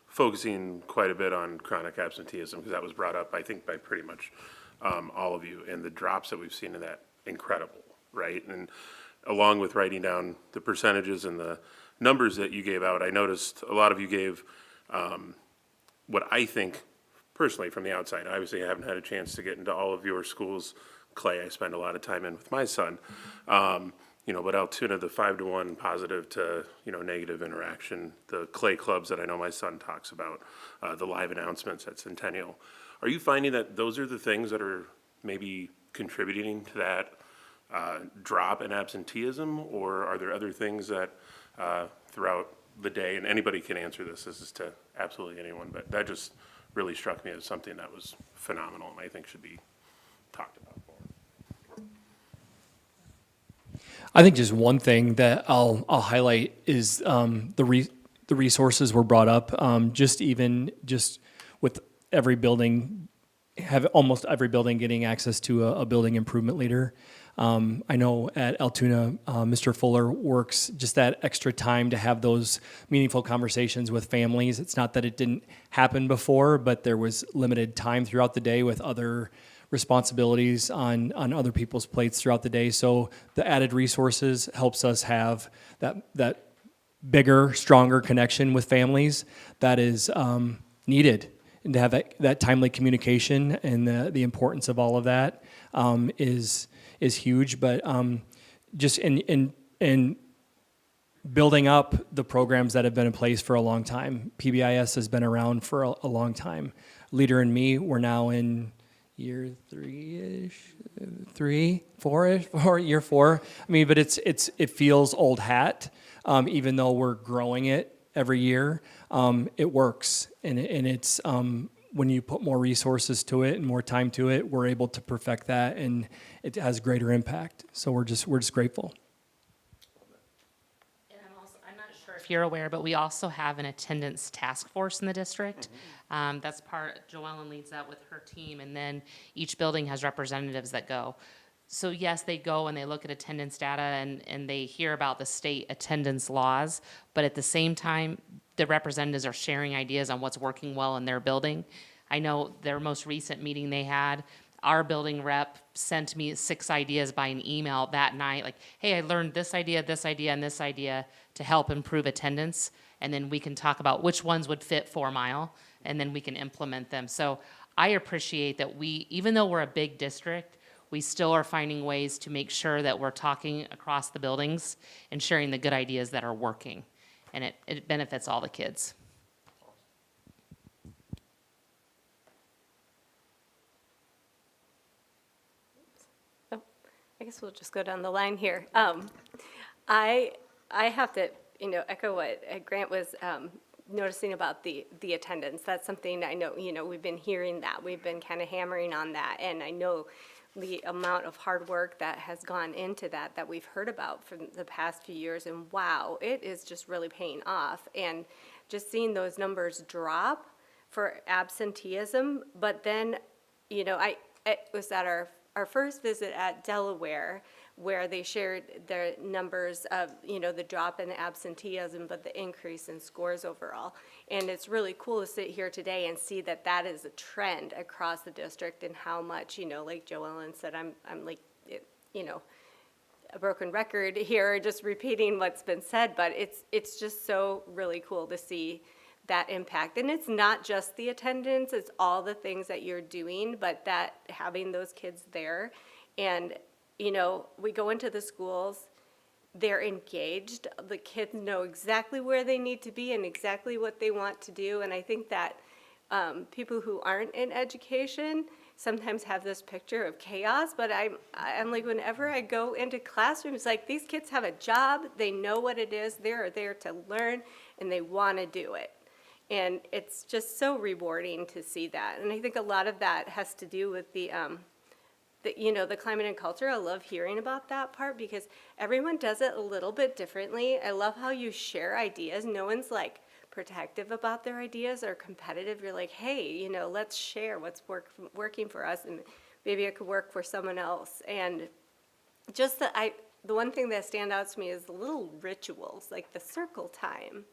Speaker 3: focusing quite a bit on chronic absenteeism because that was brought up, I think, by pretty much all of you, and the drops that we've seen in that, incredible, right? And along with writing down the percentages and the numbers that you gave out, I noticed a lot of you gave what I think, personally from the outside, obviously I haven't had a chance to get into all of your schools. Clay, I spend a lot of time in with my son. You know, but Altoona, the 5-to-1 positive to, you know, negative interaction, the Clay clubs that I know my son talks about, the live announcements at Centennial. Are you finding that those are the things that are maybe contributing to that drop in absenteeism, or are there other things that throughout the day, and anybody can answer this is to absolutely anyone, but that just really struck me as something that was phenomenal and I think should be talked about more.
Speaker 8: I think just one thing that I'll highlight is the resources were brought up. Just with every building, almost every building getting access to a building improvement leader. I know at Altoona, Mr. Fuller works just that extra time to have those meaningful conversations with families. It's not that it didn't happen before, but there was limited time throughout the day with other responsibilities on other people's plates throughout the day. So the added resources helps us have that bigger, stronger connection with families that is needed. And to have that timely communication and the importance of all of that is huge. But just in building up the programs that have been in place for a long time. PBIS has been around for a long time. Leader and Me, we're now in year year four. I mean, but it feels old hat, even though we're growing it every year. It works, and it's when you put more resources to it and more time to it, we're able to perfect that, and it has greater impact. So we're just grateful.
Speaker 17: And I'm not sure if you're aware, but we also have an attendance task force in the district. That's Joellen leads that with her team, and then each building has representatives that go. So yes, they go and they look at attendance data and they hear about the state attendance laws, but at the same time, the representatives are sharing ideas on what's working well in their building. I know their most recent meeting they had, our building rep sent me 6 ideas by an email that night, like, hey, I learned this idea, and this idea to help improve attendance, and then we can talk about which ones would fit 4 Mile, and then we can implement them. So I appreciate that even though we're a big district, we still are finding ways to make sure that we're talking across the buildings and sharing the good ideas that are working. And it benefits all the kids.
Speaker 5: Oh, I guess we'll just go down the line here. I have to, echo what Grant was noticing about the attendance. That's something I know, we've been hearing that. We've been kind of hammering on that, and I know the amount of hard work that has gone into that we've heard about for the past few years, and wow, it is just really paying off. And just seeing those numbers drop for absenteeism, but then, you know, it was at our first visit at Delaware, where they shared their numbers of, you know, the drop in absenteeism, but the increase in scores overall. And it's really cool to sit here today and see that that is a trend across the district, and how much, you know, like Joellen said, I'm like, you know, a broken record here, just repeating what's been said, but it's just so really cool to see that impact. And it's not just the attendance, it's all the things that you're doing, but that having those kids there. And, you know, we go into the schools, they're engaged, the kids know exactly where they need to be and exactly what they want to do. And I think that people who aren't in education sometimes have this picture of chaos, but I'm like, whenever I go into classrooms, like, these kids have a job, they know what it is, they're there to learn, and they want to do it. And it's just so rewarding to see that. And I think a lot of that has to do with the you know, the climate and culture. I love hearing about that part because everyone does it a little bit differently. I love how you share ideas. No one's like protective about their ideas or competitive. You're like, hey, you know, let's share what's working for us, and maybe it could work for someone else. And just the one thing that stands out to me is the little rituals, like the circle time,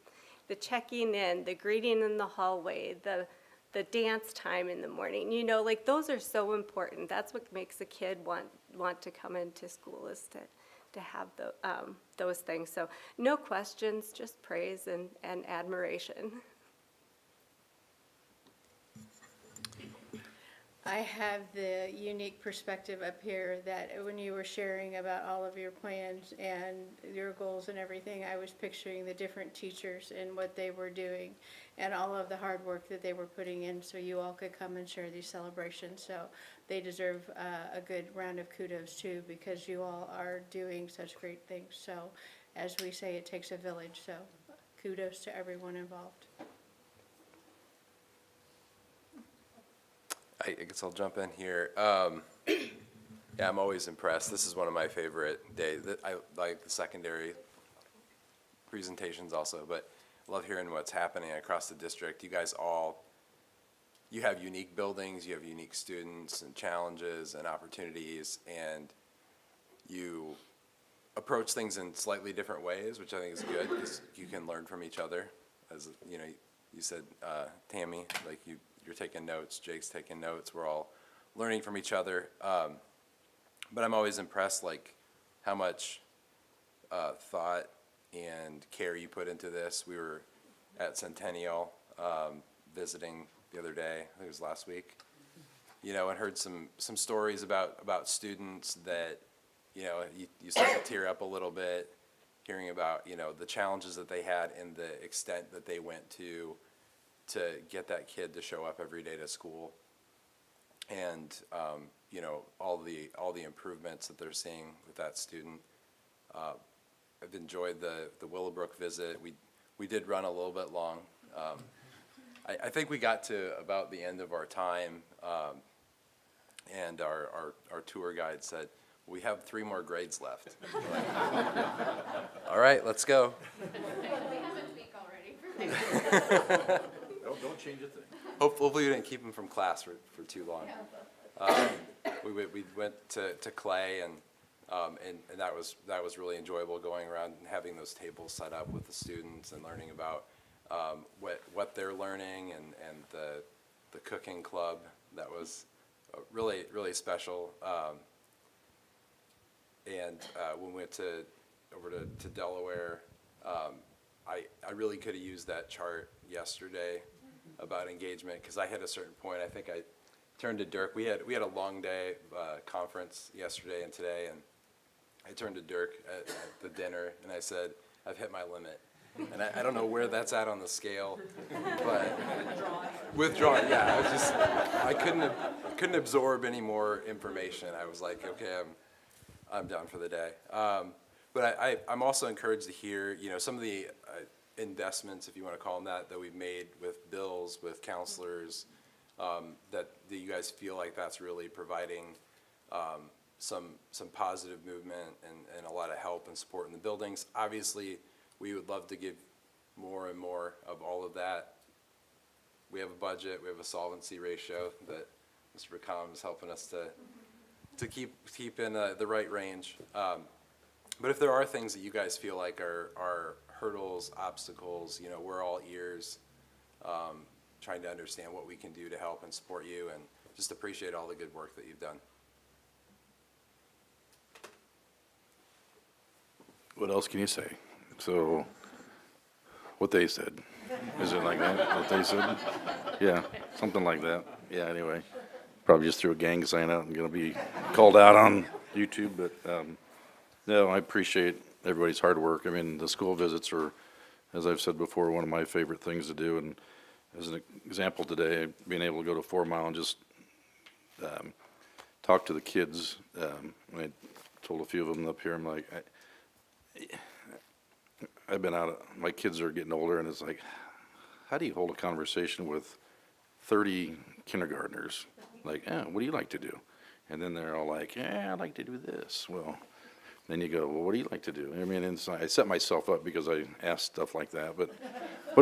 Speaker 5: the checking in, the greeting in the hallway, the dance time in the morning. You know, like, those are so important. That's what makes a kid want to come into school, is to have those things. So no questions, just praise and admiration.
Speaker 2: I have the unique perspective up here that when you were sharing about all of your plans and your goals and everything, I was picturing the different teachers and what they were doing and all of the hard work that they were putting in so you all could come and share these celebrations. So they deserve a good round of kudos too, because you all are doing such great things. So as we say, it takes a village. So kudos to everyone involved.
Speaker 4: I guess I'll jump in here. Yeah, I'm always impressed. This is one of my favorite days. I like the secondary presentations also, but I love hearing what's happening across the district. You guys you have unique buildings, you have unique students and challenges and opportunities, and you approach things in slightly different ways, which I think is good because you can learn from each other. As you know, you said, Tammy, like you're taking notes, Jake's taking notes, we're all learning from each other. But I'm always impressed, like, how much thought and care you put into this. We were at Centennial visiting the other day, I think it was last week, you know, and heard some stories about students that, you know, you start to tear up a little bit hearing about, you know, the challenges that they had and the extent that they went to get that kid to show up every day to school, and you know, all the improvements that they're seeing with that student. I've enjoyed the Willowbrook visit. We did run a little bit long. I think we got to about the end of our time, and our tour guide said, "We have 3 more grades left." All right, let's go.
Speaker 2: We have a tweak already.
Speaker 6: Don't change a thing.
Speaker 4: Hopefully we didn't keep him from class for too long. We went to Clay, and that was really enjoyable, going around and having those tables set up with the students and learning about what they're learning, and the cooking club. That was really, really special. And when we went over to Delaware, I really could have used that chart yesterday about engagement, because I hit a certain point. I think I turned to Dirk. We had a long day conference yesterday and today, and I turned to Dirk at the dinner and I said, "I've hit my limit." And I don't know where that's at on the scale, but withdrawn. Yeah, I couldn't absorb any more information. I was like, okay, I'm done for the day. But I'm also encouraged to hear, you know, some of the investments, if you want to call them that we've made with bills, with counselors, that you guys feel like that's really providing some positive movement and a lot of help and support in the buildings. Obviously, we would love to give more and more of all of that we have a budget, we have a solvency ratio that Mr. McCollum is helping us to keep in the right range. But if there are things that you guys feel like are hurdles, obstacles, we're all ears, trying to understand what we can do to help and support you, and just appreciate all the good work that you've done.
Speaker 9: What else can you say? So, what they said. Is it like that, what they said? Yeah, something like that. Yeah, anyway. Probably just threw a gang sign out and gonna be called out on YouTube, but, no, I appreciate everybody's hard work. I mean, the school visits are, as I've said before, one of my favorite things to do, and as an example today, being able to go to 4 Mile and just, talk to the kids, I told a few of them up here, I'm like, I've been out, my kids are getting older, and it's like, how do you hold a conversation with 30 kindergartners? Like, what do you like to do? And then they're all like, I like to do this. Well, then you go, well, what do you like to do? I mean, and so I set myself up because I asked stuff like that, but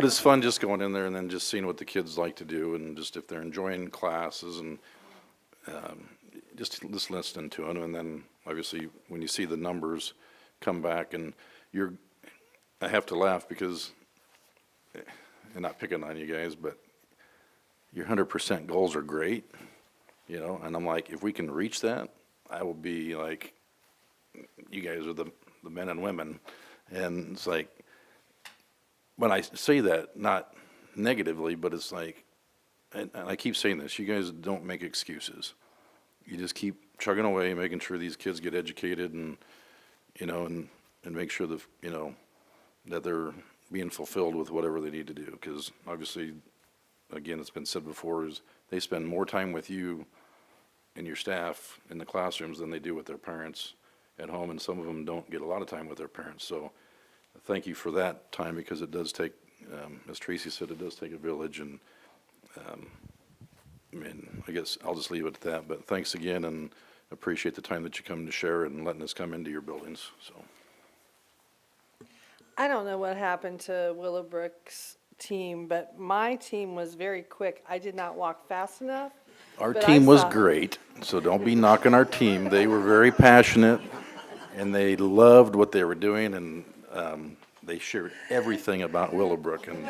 Speaker 9: it's fun just going in there and then just seeing what the kids like to do, and just if they're enjoying classes, and just listening to them. And then obviously when you see the numbers come back, and I have to laugh because, and not picking on you guys, but your 100% goals are great, and I'm like, if we can reach that, I will be like, you guys are the men and women. And it's like, when I say that, not negatively, but it's like, and I keep saying this, you guys don't make excuses. You just keep chugging away, making sure these kids get educated, and, and make sure that, that they're being fulfilled with whatever they need to do. Because obviously, again, it's been said before, is they spend more time with you and your staff in the classrooms than they do with their parents at home, and some of them don't get a lot of time with their parents. So thank you for that time, because it does take, as Tracy said, it does take a village, and I mean, I guess I'll just leave it at that, but thanks again, and appreciate the time that you come to share and letting us come into your buildings, so.
Speaker 18: I don't know what happened to Willowbrook's team, but my team was very quick. I did not walk fast enough.
Speaker 9: Our
Speaker 18: but
Speaker 9: team
Speaker 18: I
Speaker 9: was
Speaker 18: saw-
Speaker 9: great, so don't be knocking our team. They were very passionate, and they loved what they were doing, and they shared everything about Willowbrook, and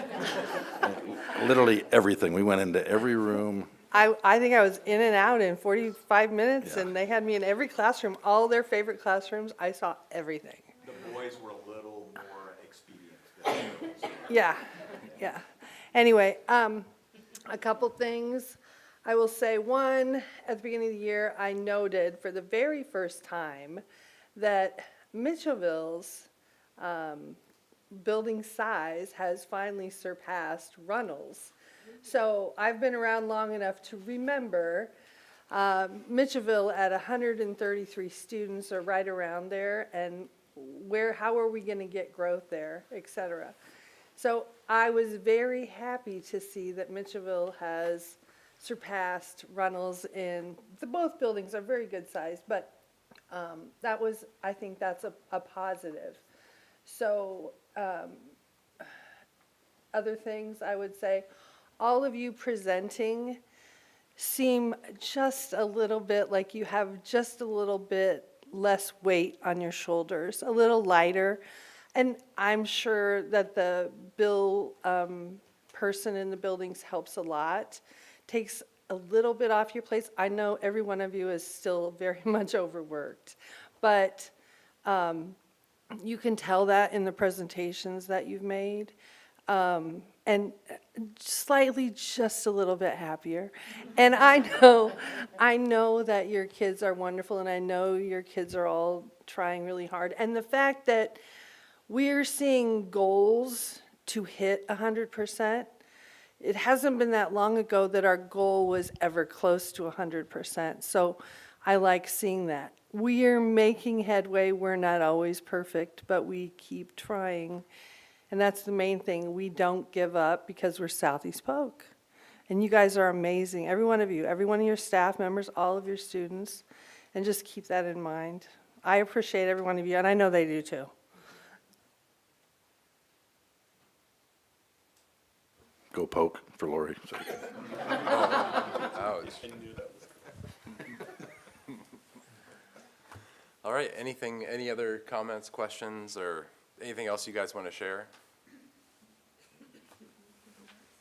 Speaker 9: literally everything. We went into every room.
Speaker 18: I think I was in and out in 45 minutes, and they had me in every classroom, all their favorite classrooms. I saw everything.
Speaker 21: The boys were a little more expedient than the girls.
Speaker 18: Yeah. Anyway, a couple things. I will say, one, at the beginning of the year, I noted for the very first time that Mitchellville's building size has finally surpassed Runnels. So I've been around long enough to remember Mitchellville at 133 students or right around there, and how are we going to get growth there, et cetera. So I was very happy to see that Mitchellville has surpassed Runnels in, both buildings are very good size, but I think that's a positive. So other things I would say, all of you presenting seem just a little bit like you have just a little bit less weight on your shoulders, a little lighter. And I'm sure that the bill person in the buildings helps a lot, takes a little bit off your plate. I know every one of you is still very much overworked, but you can tell that in the presentations that you've made. And slightly just a little bit happier. And I know that your kids are wonderful, and I know your kids are all trying really hard. And the fact that we're seeing goals to hit 100%, it hasn't been that long ago that our goal was ever close to 100%. So I like seeing that. We are making headway. We're not always perfect, but we keep trying. And that's the main thing. We don't give up because we're Southeast Polk. And you guys are amazing, every one of you, every one of your staff members, all of your students. And just keep that in mind. I appreciate every one of you, and I know they do too.
Speaker 9: go poke for Lori. So.
Speaker 4: Ouch. All right, any other comments, questions, or anything else you guys want to share?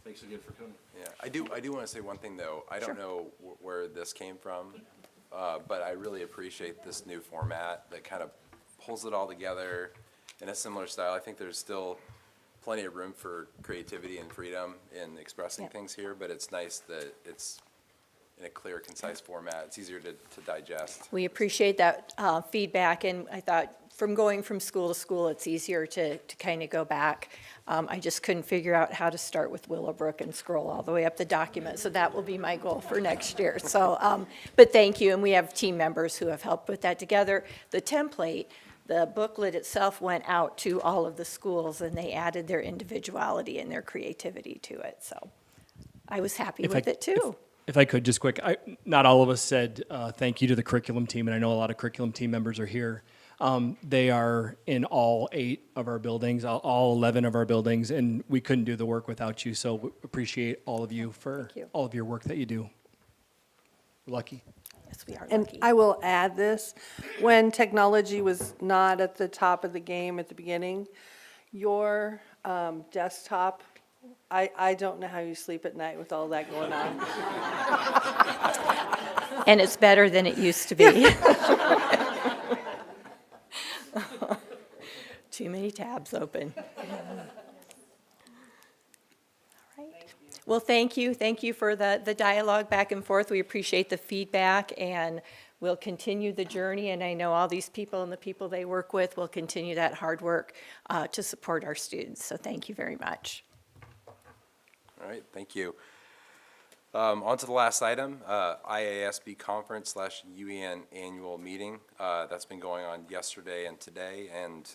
Speaker 9: Thanks again for coming.
Speaker 4: Yeah, I do want to say one thing, though. I don't know where this came from, but I really appreciate this new format that kind of pulls it all together in a similar style. I think there's still plenty of room for creativity and freedom in expressing things here, but it's nice that it's in a clear, concise format. It's easier to digest.
Speaker 7: We appreciate that feedback, and I thought from going from school to school, it's easier to kind of go back. I just couldn't figure out how to start with Willowbrook and scroll all the way up the document, so that will be my goal for next year. So, but thank you, and we have team members who have helped put that together. The template, the booklet itself went out to all of the schools, and they added their individuality and their creativity to it, so I was happy with it too.
Speaker 8: If I could, just quick, not all of us said thank you to the curriculum team, and I know a lot of curriculum team members are here. They are in all 8 of our buildings, all 11 of our buildings, and we couldn't do the work without you, so we appreciate all of you for all of your work that you do. We're lucky.
Speaker 7: Yes, we are
Speaker 11: And
Speaker 7: lucky.
Speaker 11: I will add this, when technology was not at the top of the game at the beginning, your desktop, I don't know how you sleep at night with all that going on.
Speaker 7: And it's better than it used to be. Too many tabs open. All right. Well, thank you. Thank you for the dialogue back and forth. We appreciate the feedback, and we'll continue the journey. And I know all these people and the people they work with will continue that hard work to support our students. So thank you very much.
Speaker 4: All right, thank you. On to the last item, IASB conference / UEN annual meeting. That's been going on yesterday and today, and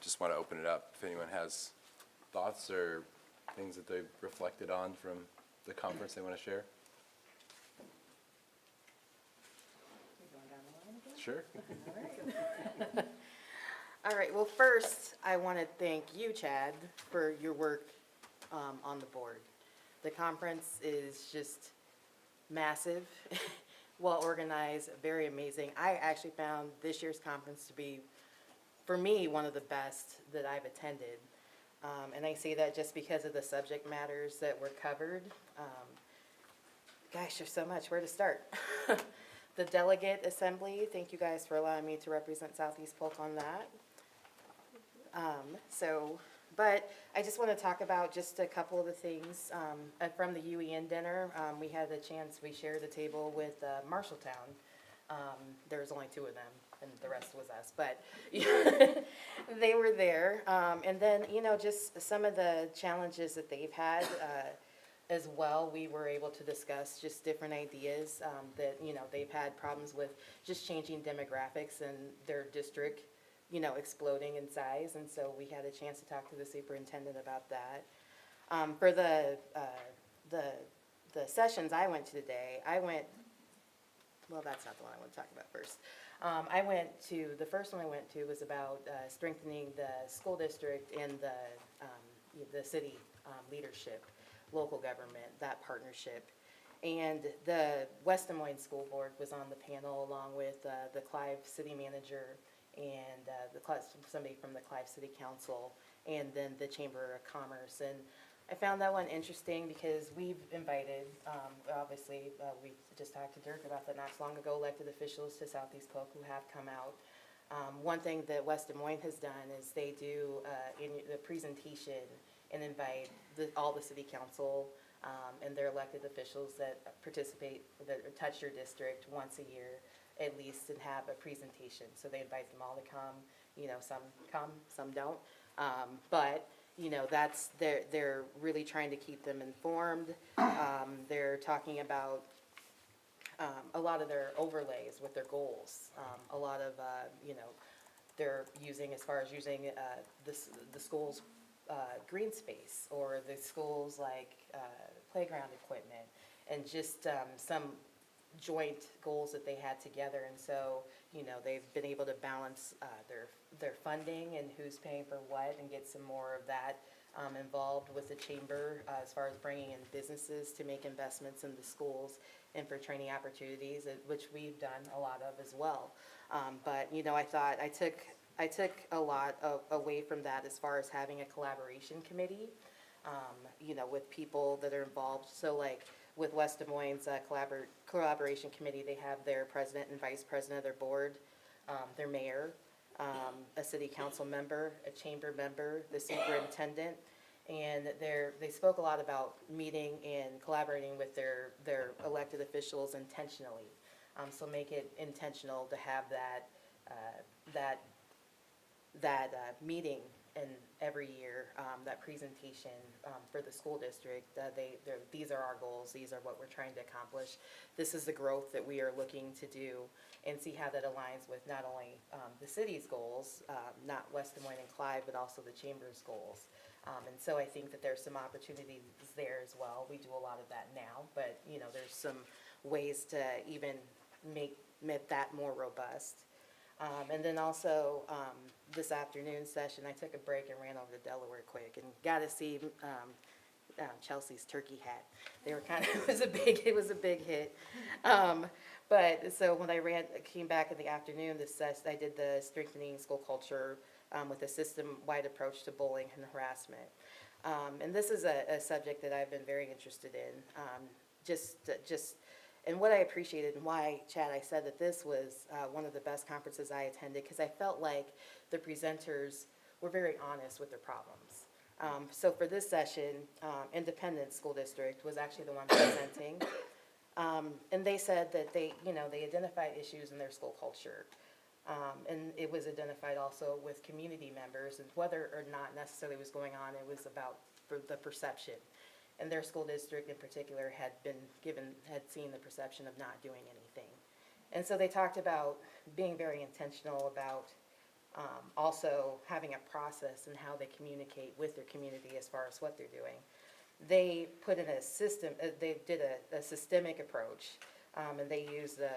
Speaker 4: just want to open it up if anyone has thoughts or things that they've reflected on from the conference they want to share. Sure.
Speaker 22: All right, well, first, I want to thank you, Chad, for your work on the board. The conference is just massive, well-organized, very amazing. I actually found this year's conference to be, for me, one of the best that I've attended. And I say that just because of the subject matters that were covered. Gosh, there's so much. Where to start? The delegate assembly, thank you guys for allowing me to represent Southeast Polk on that. But I just want to talk about just a couple of the things from the UEN dinner. We had a chance, we shared a table with Marshalltown. There was only 2 of them, and the rest was us, but they were there. And then, just some of the challenges that they've had as well. We were able to discuss just different ideas that, they've had problems with just changing demographics in their district, exploding in size, and so we had a chance to talk to the superintendent about that. For the sessions I went to today, well, that's not the one I want to talk about first. The first one I went to was about strengthening the school district and the city leadership, local government, that partnership. And the West Des Moines School Board was on the panel along with the Clive City Manager and somebody from the Clive City Council, and then the Chamber of Commerce. And I found that one interesting because we've invited, obviously, we just talked to Dirk about that not so long ago, elected officials to Southeast Polk who have come out. One thing that West Des Moines has done is they do a presentation and invite all the city council and their elected officials that participate, that touch your district once a year at least, and have a presentation. So they invite them all to come. Some come, some don't. But they're really trying to keep them informed. They're talking about a lot of their overlays with their goals. A lot of they're using the school's green space, or the school's playground equipment, and just some joint goals that they had together. And so they've been able to balance their funding and who's paying for what, and get some more of that involved with the chamber as far as bringing in businesses to make investments in the schools and for training opportunities, which we've done a lot of as well. But, you know, I thought I took a lot away from that as far as having a collaboration committee, you know, with people that are involved. So like with West Des Moines Collaboration Committee, they have their president and vice president of their board, their mayor, a city council member, a chamber member, the superintendent, and they spoke a lot about meeting and collaborating with their elected officials intentionally. So make it intentional to have that meeting in every year, that presentation for the school district. These are our goals. These are what we're trying to accomplish. This is the growth that we are looking to do, and see how that aligns with not only the city's goals, not West Des Moines and Clyde, but also the chamber's goals. And so I think that there's some opportunities there as well. We do a lot of that now, but you know, there's some ways to even make that more robust. And then also, this afternoon session, I took a break and ran over to Delaware quick and got to see Chelsea's turkey hat. They were kind of, it was a big hit. But so when I came back in the afternoon, I did the strengthening school culture with a system-wide approach to bullying and harassment. And this is a subject that I've been very interested in. And what I appreciated and why, Chad, I said that this was one of the best conferences I attended, because I felt like the presenters were very honest with their problems. So for this session, Independence School District was actually the one presenting. And they said that they identified issues in their school culture. And it was identified also with community members, and whether or not necessarily was going on, it was about the perception. And their school district in particular had seen the perception of not doing anything. And so they talked about being very intentional about also having a process and how they communicate with their community as far as what they're doing. They put in a system, they did a systemic approach, and they used the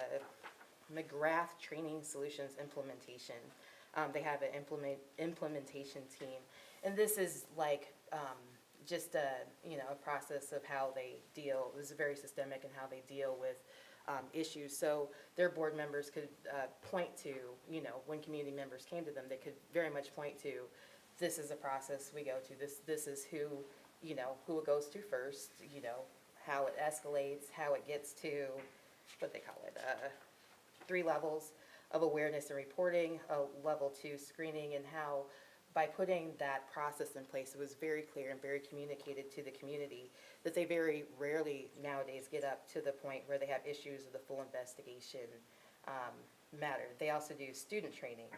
Speaker 22: McGrath Training Solutions Implementation. They have an implementation team. And this is like, just a process of how they deal. It was very systemic in how they deal with issues. So their board members could point to, when community members came to them, they could very much point to, this is a process we go to. This is who it goes to first. How it escalates, how it gets to what they call it, 3 levels of awareness and reporting, level 2 screening, and how by putting that process in place, it was very clear and very communicated to the community that they very rarely nowadays get up to the point where they have issues of the full investigation matter. They also do student training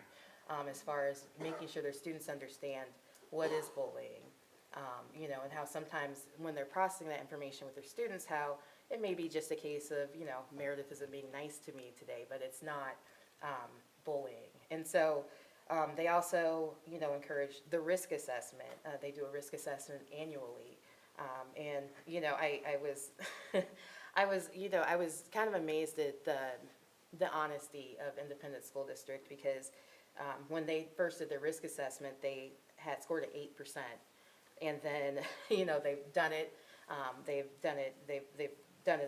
Speaker 22: as far as making sure their students understand what is bullying, and how sometimes when they're processing that information with their students, how it may be just a case of, Meredith isn't being nice to me today, but it's not bullying. And so they also, encourage the risk assessment. They do a risk assessment annually. And, I was, I was kind of amazed at the honesty of Independence School District, because when they first did their risk assessment, they had scored at 8%. And then, they've done it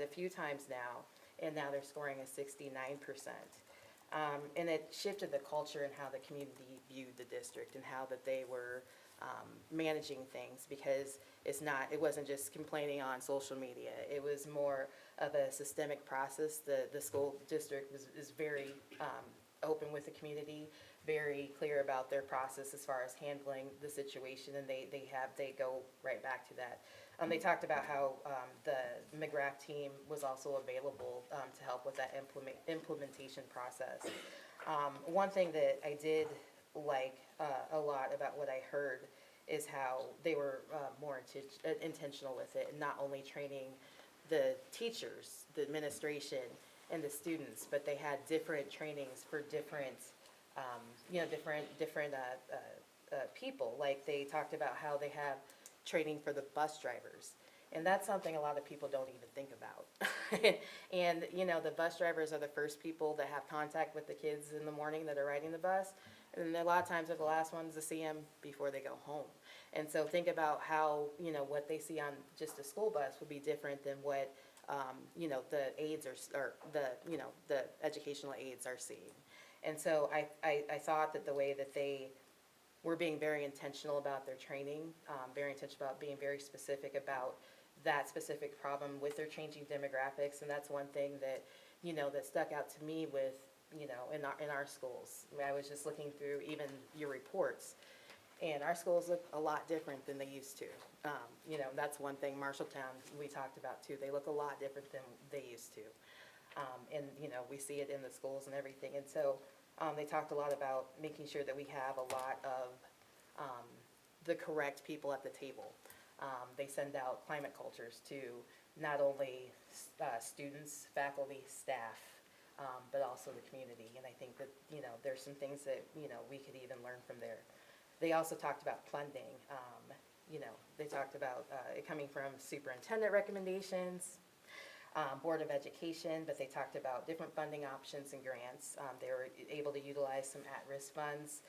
Speaker 22: a few times now, and now they're scoring a 69%. And it shifted the culture and how the community viewed the district and how that they were managing things, because it wasn't just complaining on social media. It was more of a systemic process. The school district is very open with the community, very clear about their process as far as handling the situation, and they go right back to that. They talked about how the McGrath team was also available to help with that implementation process. One thing that I did like a lot about what I heard is how they were more intentional with it, and not only training the teachers, the administration, and the students, but they had different trainings for different people. Like they talked about how they have training for the bus drivers. And that's something a lot of people don't even think about. And, the bus drivers are the first people that have contact with the kids in the morning that are riding the bus. And a lot of times they're the last ones to see them before they go home. And so think about how, what they see on just a school bus would be different than what, the aides or the educational aides are seeing. And so I thought that the way that they were being very intentional about their training, very intentional about being very specific about that specific problem with their changing demographics. And that's one thing that, that stuck out to me with, in our schools. I was just looking through even your reports, and our schools look a lot different than they used to. That's one thing Marshalltown we talked about too. They look a lot different than they used to. And, we see it in the schools and everything. And so they talked a lot about making sure that we have a lot of the correct people at the table. They send out climate cultures to not only students, faculty, staff, but also the community. And I think that, there's some things that, we could even learn from there. They also talked about funding. They talked about it coming from superintendent recommendations, Board of Education, but they talked about different funding options and grants. They were able to utilize some at-risk funds.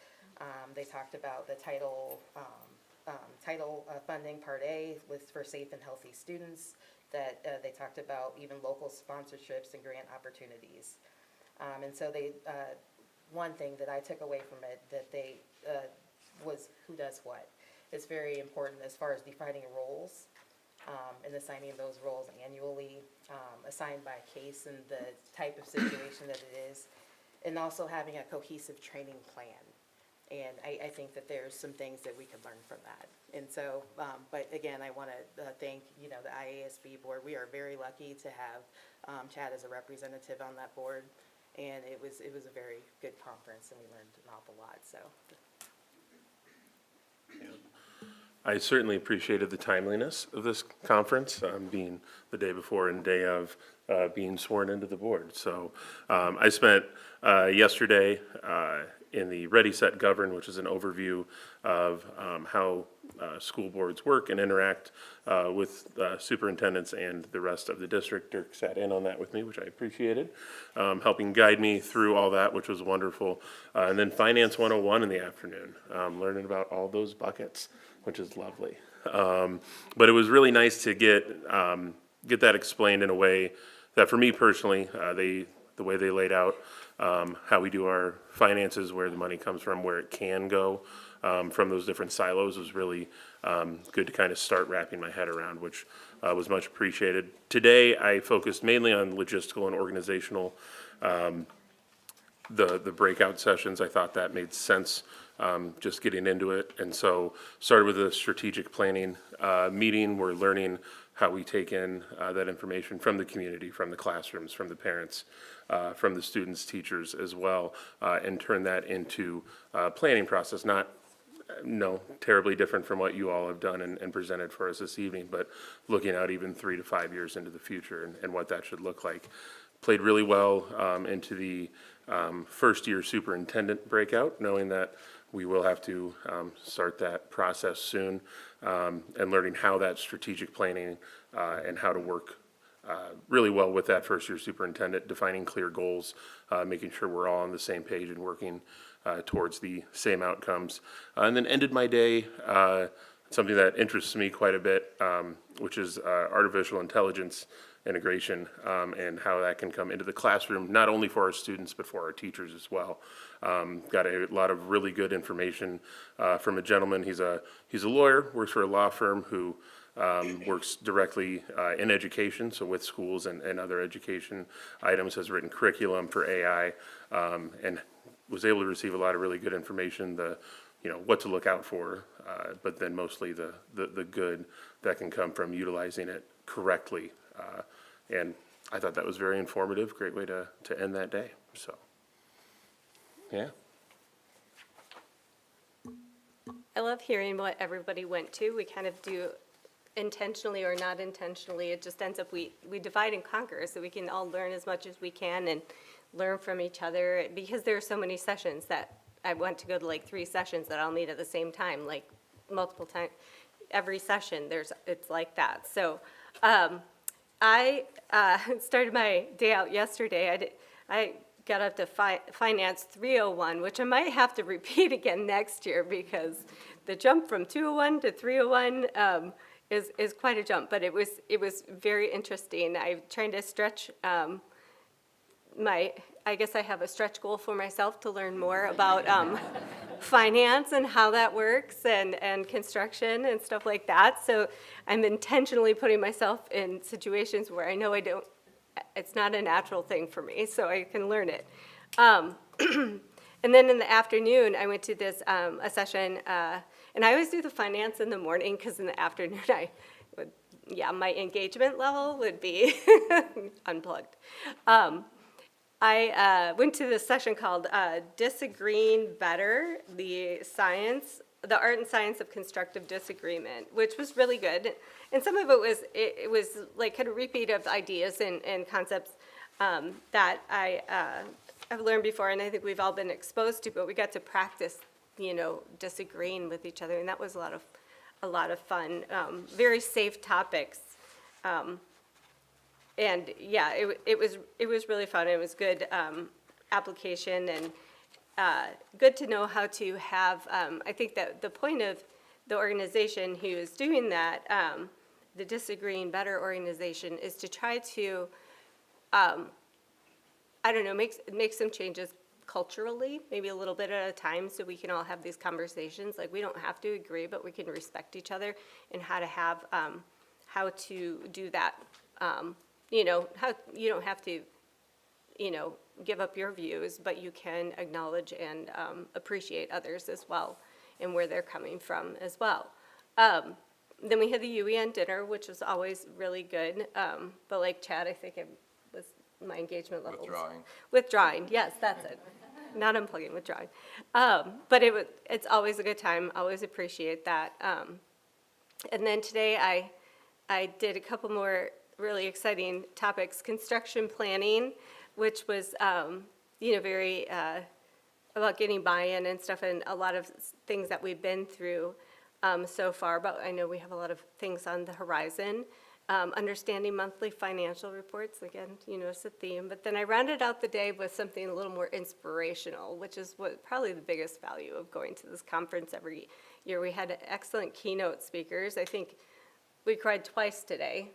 Speaker 22: They talked about the title funding, Part A, for safe and healthy students. That they talked about even local sponsorships and grant opportunities. And so they, one thing that I took away from it that they was who does what. It's very important as far as defining roles and assigning those roles annually, assigned by case and the type of situation that it is, and also having a cohesive training plan. And I think that there's some things that we could learn from that. And so, but again, I want to thank, the IASB board. We are very lucky to have Chad as a representative on that board. And it was a very good conference, and we learned an awful lot, so.
Speaker 3: I certainly appreciated the timeliness of this conference, being the day before and day of being sworn into the board. So I spent yesterday in the Ready, Set, Govern, which is an overview of how school boards work and interact with superintendents and the rest of the district. Dirk sat in on that with me, which I appreciated, helping guide me through all that, which was wonderful. And then Finance 101 in the afternoon, learning about all those buckets, which is lovely. But it was really nice to get that explained in a way that, for me personally, the way they laid out how we do our finances, where the money comes from, where it can go from those different silos, was really good to kind of start wrapping my head around, which was much appreciated. Today, I focused mainly on logistical and organizational, the breakout sessions. I thought that made sense, just getting into it. And so started with a strategic planning meeting. We're learning how we take in that information from the community, from the classrooms, from the parents, from the students, teachers as well, and turn that into a planning process. Not terribly different from what you all have done and presented for us this evening, but looking out even 3 to 5 years into the future and what that should look like. Played really well into the first year superintendent breakout, knowing that we will have to start that process soon, and learning how that strategic planning and how to work really well with that first year superintendent, defining clear goals, making sure we're all on the same page and working towards the same outcomes. And then ended my day, something that interests me quite a bit, which is artificial intelligence integration, and how that can come into the classroom, not only for our students, but for our teachers as well. Got a lot of really good information from a gentleman. He's a lawyer, works for a law firm who works directly in education, so with schools and other education items, has written curriculum for AI, and was able to receive a lot of really good information, what to look out for, but then mostly the good that can come from utilizing it correctly. And I thought that was very informative, great way to end that day, so, yeah.
Speaker 5: I love hearing what everybody went to. We kind of do intentionally or not intentionally. It just ends up, we divide and conquer so we can all learn as much as we can and learn from each other, because there are so many sessions that I want to go to, like 3 sessions that I'll meet at the same time, like multiple times. Every session, it's like that. So I started my day out yesterday. I got up to Finance 301, which I might have to repeat again next year because the jump from 201 to 301 is quite a jump, but it was very interesting. I'm trying to stretch I guess I have a stretch goal for myself to learn more about finance and how that works and construction and stuff like that. So I'm intentionally putting myself in situations where I know it's not a natural thing for me, so I can learn it. And then in the afternoon, I went to this a session, and I always do the finance in the morning because in the afternoon my engagement level would be unplugged. I went to this session called Disagreeing Better, the art and science of constructive disagreement, which was really good. And some of it was like kind of repeat of ideas and concepts that I've learned before, and I think we've all been exposed to, but we got to practice, disagreeing with each other, and that was a lot of fun. Very safe topics. And yeah, it was really fun. It was good application and good to know how to have. I think that the point of the organization who is doing that, the Disagreeing Better organization, is to try to, make some changes culturally, maybe a little bit at a time, so we can all have these conversations. Like, we don't have to agree, but we can respect each other, and how to have, how to do that. You don't have to, give up your views, but you can acknowledge and appreciate others as well, and where they're coming from as well. Then we had the UEN dinner, which was always really good. But like Chad, I think my engagement level. Withdrawing, yes, that's it. Not unplugging, withdrawing. But it's always a good time. Always appreciate that. And then today I did a couple more really exciting topics. Construction planning, which was very about getting buy-in and stuff, and a lot of things that we've been through so far. But I know we have a lot of things on the horizon. Understanding monthly financial reports, again, it's a theme. But then I rounded out the day with something a little more inspirational, which is probably the biggest value of going to this conference every year. We had excellent keynote speakers. I think we cried twice today,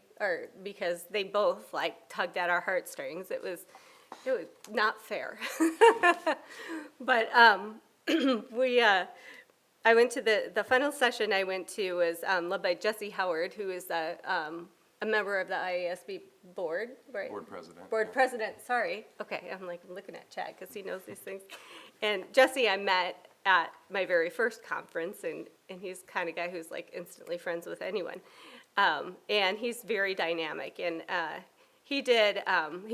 Speaker 5: because they both tugged at our heartstrings. It was not fair. But I went to the final session I went to was led by Jesse Howard, who is a member of the IASB board, right?
Speaker 4: Board president.
Speaker 5: Board president, sorry. Okay, I'm looking at Chad because he knows these things. And Jesse I met at my very first conference, and he's the kind of guy who's instantly friends with anyone. And he's very dynamic, and he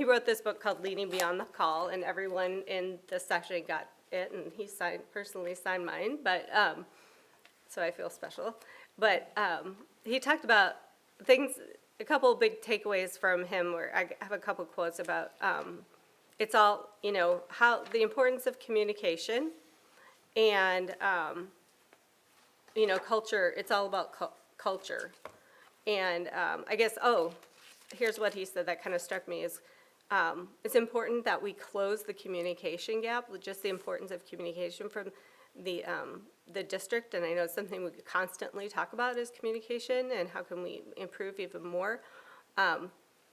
Speaker 5: wrote this book called Leading Beyond the Call, and everyone in the session got it, and he personally signed mine, but so I feel special. But he talked about a couple of big takeaways from him, where I have a couple quotes about it's all, how the importance of communication and culture. It's all about culture. And I guess, here's what he said that kind of struck me is, it's important that we close the communication gap, just the importance of communication from the district. And I know it's something we constantly talk about is communication and how can we improve even more.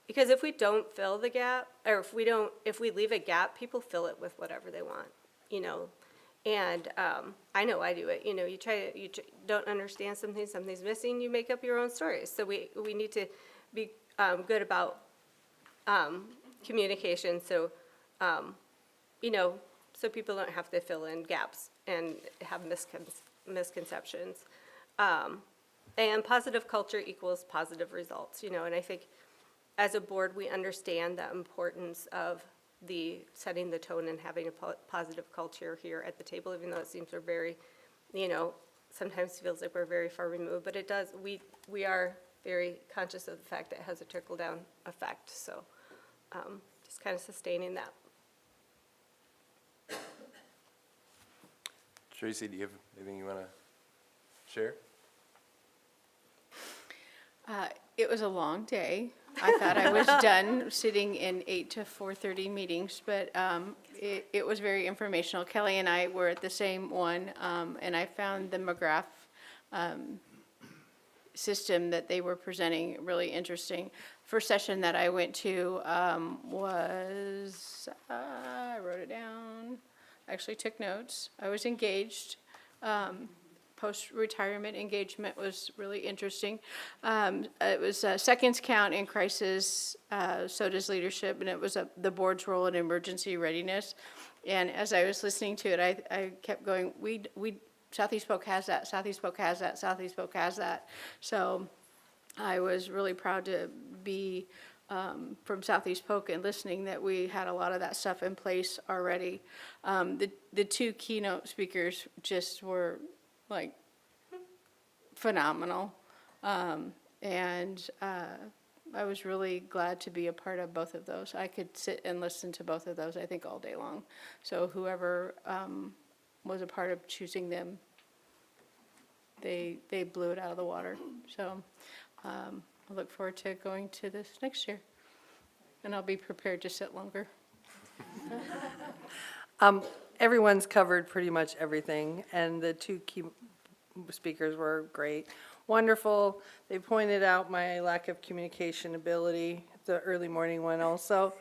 Speaker 5: Because if we don't fill the gap, or if we leave a gap, people fill it with whatever they want, And I know I do it. You don't understand something's missing, you make up your own stories. So we need to be good about communication, so so people don't have to fill in gaps and have misconceptions. And positive culture equals positive results. And I think as a board we understand the importance of setting the tone and having a positive culture here at the table, even though it seems we're very, sometimes feels like we're very far removed, but it does, we are very conscious of the fact that it has a trickle-down effect, so just kind of sustaining that.
Speaker 4: Tracy, do you have anything you want to share?
Speaker 2: It was a long day. I thought I was done sitting in 8 to 4:30 meetings, but it was very informational. Kelly and I were at the same one, and I found the McGrath system that they were presenting really interesting. First session that I went to was, I wrote it down, actually took notes. I was engaged. Post-retirement engagement was really interesting. It was Seconds Count in Crisis, So Does Leadership, and it was the board's role in emergency readiness. And as I was listening to it, I kept going, Southeast Polk has that, Southeast Polk has that, Southeast Polk has that. So I was really proud to be from Southeast Polk and listening that we had a lot of that stuff in place already. The two keynote speakers just were like phenomenal. And I was really glad to be a part of both of those. I could sit and listen to both of those, I think, all day long. So whoever was a part of choosing them, they blew it out of the water. So I look forward to going to this next year. And I'll be prepared to sit longer.
Speaker 11: Everyone's covered pretty much everything, and the two key speakers were great. Wonderful. They pointed out my lack of communication ability, the early morning one also.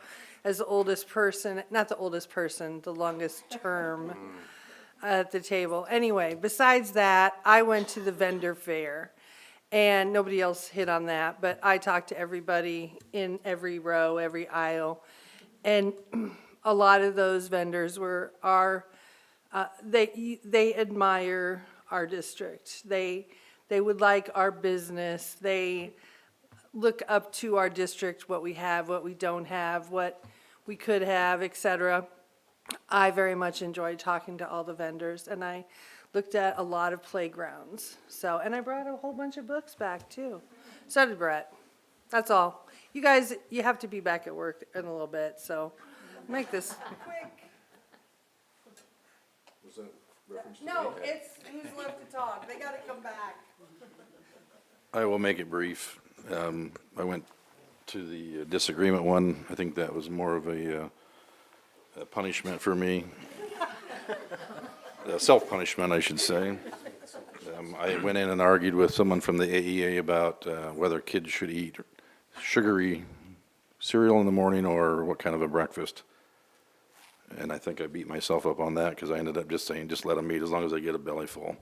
Speaker 11: As the oldest person, not the oldest person, the longest term at the table. Anyway, besides that, I went to the vendor fair, and nobody else hit on that, but I talked to everybody in every row, every aisle, and a lot of those vendors they admire our district. They would like our business. They look up to our district, what we have, what we don't have, what we could have, et cetera. I very much enjoyed talking to all the vendors, and I looked at a lot of playgrounds. So, and I brought a whole bunch of books back too. So did Brett. That's all. You guys, you have to be back at work in a little bit, so make this quick.
Speaker 9: Was that reference to
Speaker 11: No,
Speaker 9: me?
Speaker 11: it's who's left to talk. They gotta come back.
Speaker 9: I will make it brief. I went to the disagreement one. I think that was more of a punishment for me. Self-punishment, I should say. I went in and argued with someone from the AEA about whether kids should eat sugary cereal in the morning or what kind of a breakfast. And I think I beat myself up on that because I ended up just saying, just let them eat as long as they get a belly full.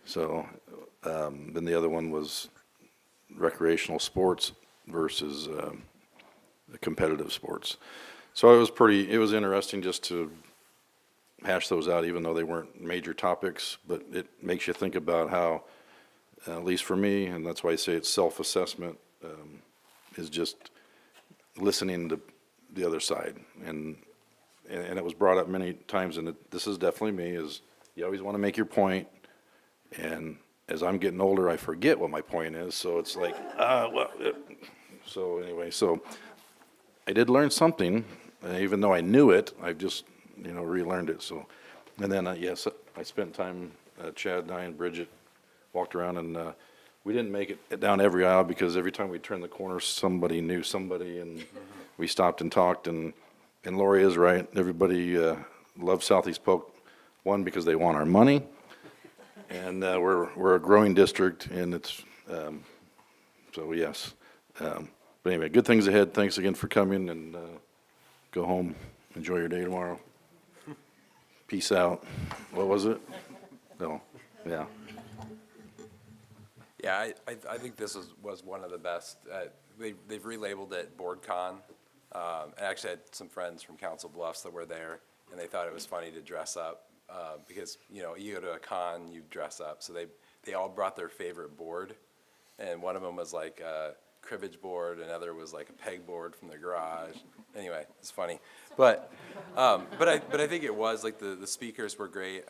Speaker 9: So then the other one was recreational sports versus the competitive sports. So it was interesting just to hash those out, even though they weren't major topics, but it makes you think about how, at least for me, and that's why I say it's self-assessment, is just listening to the other side. And it was brought up many times, and this is definitely me, is you always want to make your point, and as I'm getting older, I forget what my point is, so it's like, so anyway, so I did learn something, even though I knew it, I've just, relearned it, so. And then, yes, I spent time, Chad and I and Bridget walked around, and we didn't make it down every aisle, because every time we turned the corner, somebody knew somebody, and we stopped and talked, and Lori is right, everybody loves Southeast Polk, one, because they want our money, and we're a growing district, and it's, so yes. But anyway, good things ahead, thanks again for coming, and go home, enjoy your day tomorrow. Peace out. What was it? No, yeah.
Speaker 4: Yeah, I think this was one of the best. They've relabeled it BoardCon. I actually had some friends from Council Bluffs that were there, and they thought it was funny to dress up because, you go to a con, you dress up. So they all brought their favorite board, and one of them was like a cribbage board, another was like a peg board from the garage. Anyway, it's funny. But I think it was, like, the speakers were great,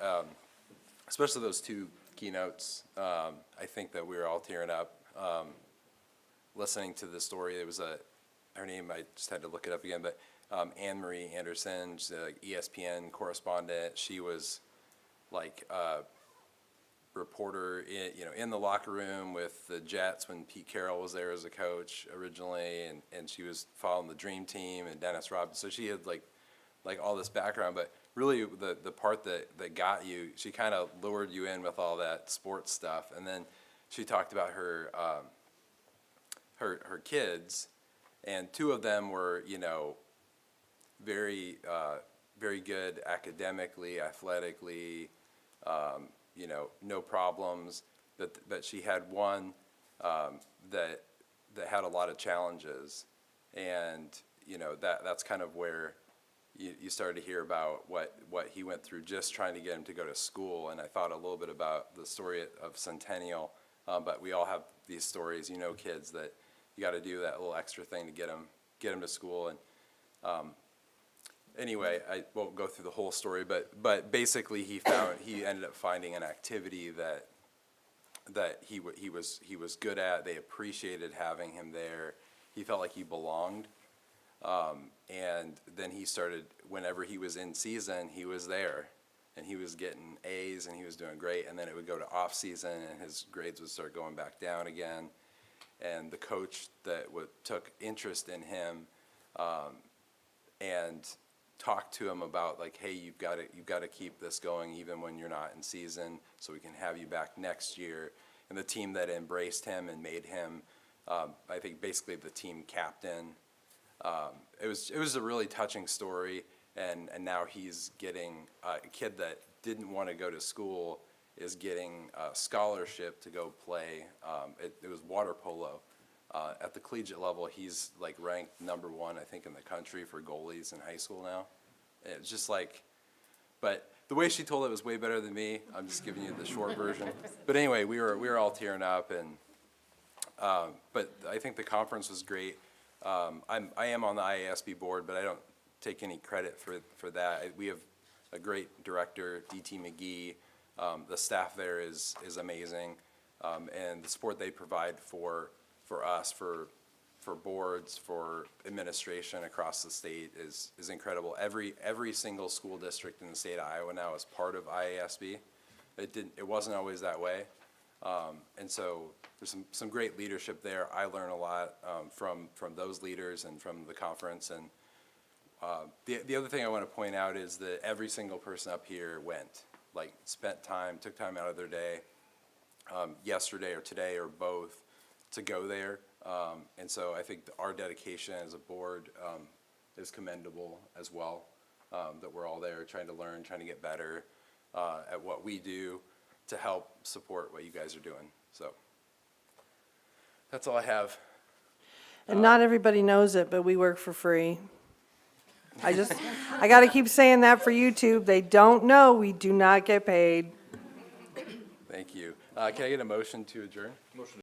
Speaker 4: especially those two keynotes. I think that we were all tearing up listening to the story. There was her name, I just had to look it up again, but Anne Marie Anderson, she's a ESPN correspondent. She was like a reporter in the locker room with the Jets when Pete Carroll was there as a coach originally, and she was following the Dream Team and Dennis Robinson. So she had like like all this background, but really the part that got you, she kind of lured you in with all that sports stuff, and then she talked about her her kids, and two of them were, you know, very very good academically, athletically, you know, no problems. But she had one that had a lot of challenges, and you know that's kind of where you started to hear about what he went through just trying to get him to go to school. And I thought a little bit about the story of Centennial, but we all have these stories, you know, kids that you got to do that little extra thing to get them to school. And anyway, I won't go through the whole story, but basically he ended up finding an activity that he was good at. They appreciated having him there. He felt like he belonged. And then he started, whenever he was in season, he was there, and he was getting A's, and he was doing great. And then it would go to off season, and his grades would start going back down again. And the coach that took interest in him, and talked to him about, like, hey, you've got to keep this going even when you're not in season, so we can have you back next year. And the team that embraced him and made him, I think, basically the team captain. It was a really touching story, and now he's getting a kid that didn't want to go to school is getting a scholarship to go play. It was water polo. At the collegiate level, he's like ranked #1, I think, in the country for goalies in high school now. It's just like, but the way she told it was way better than me. I'm just giving you the short version. But anyway, we were all tearing up, and but I think the conference was great. I am on the IASB board, but I don't take any credit for that. We have a great director, DT McGee. The staff there is amazing, and the support they provide for us, for boards, for administration across the state is incredible. Every single school district in the state of Iowa now is part of IASB. It wasn't always that way. And so there's some great leadership there. I learn a lot from those leaders and from the conference. And the other thing I want to point out is that every single person up here went, like, took time out of their day, yesterday or today or both, to go there. And so I think our dedication as a board is commendable as well, that we're all there trying to learn, trying to get better at what we do to help support what you guys are doing. So that's all I have.
Speaker 11: And not everybody knows it, but we work for free. I got to keep saying that for YouTube. They don't know we do not get paid.
Speaker 4: Thank you. Can I get a motion to adjourn? Motion.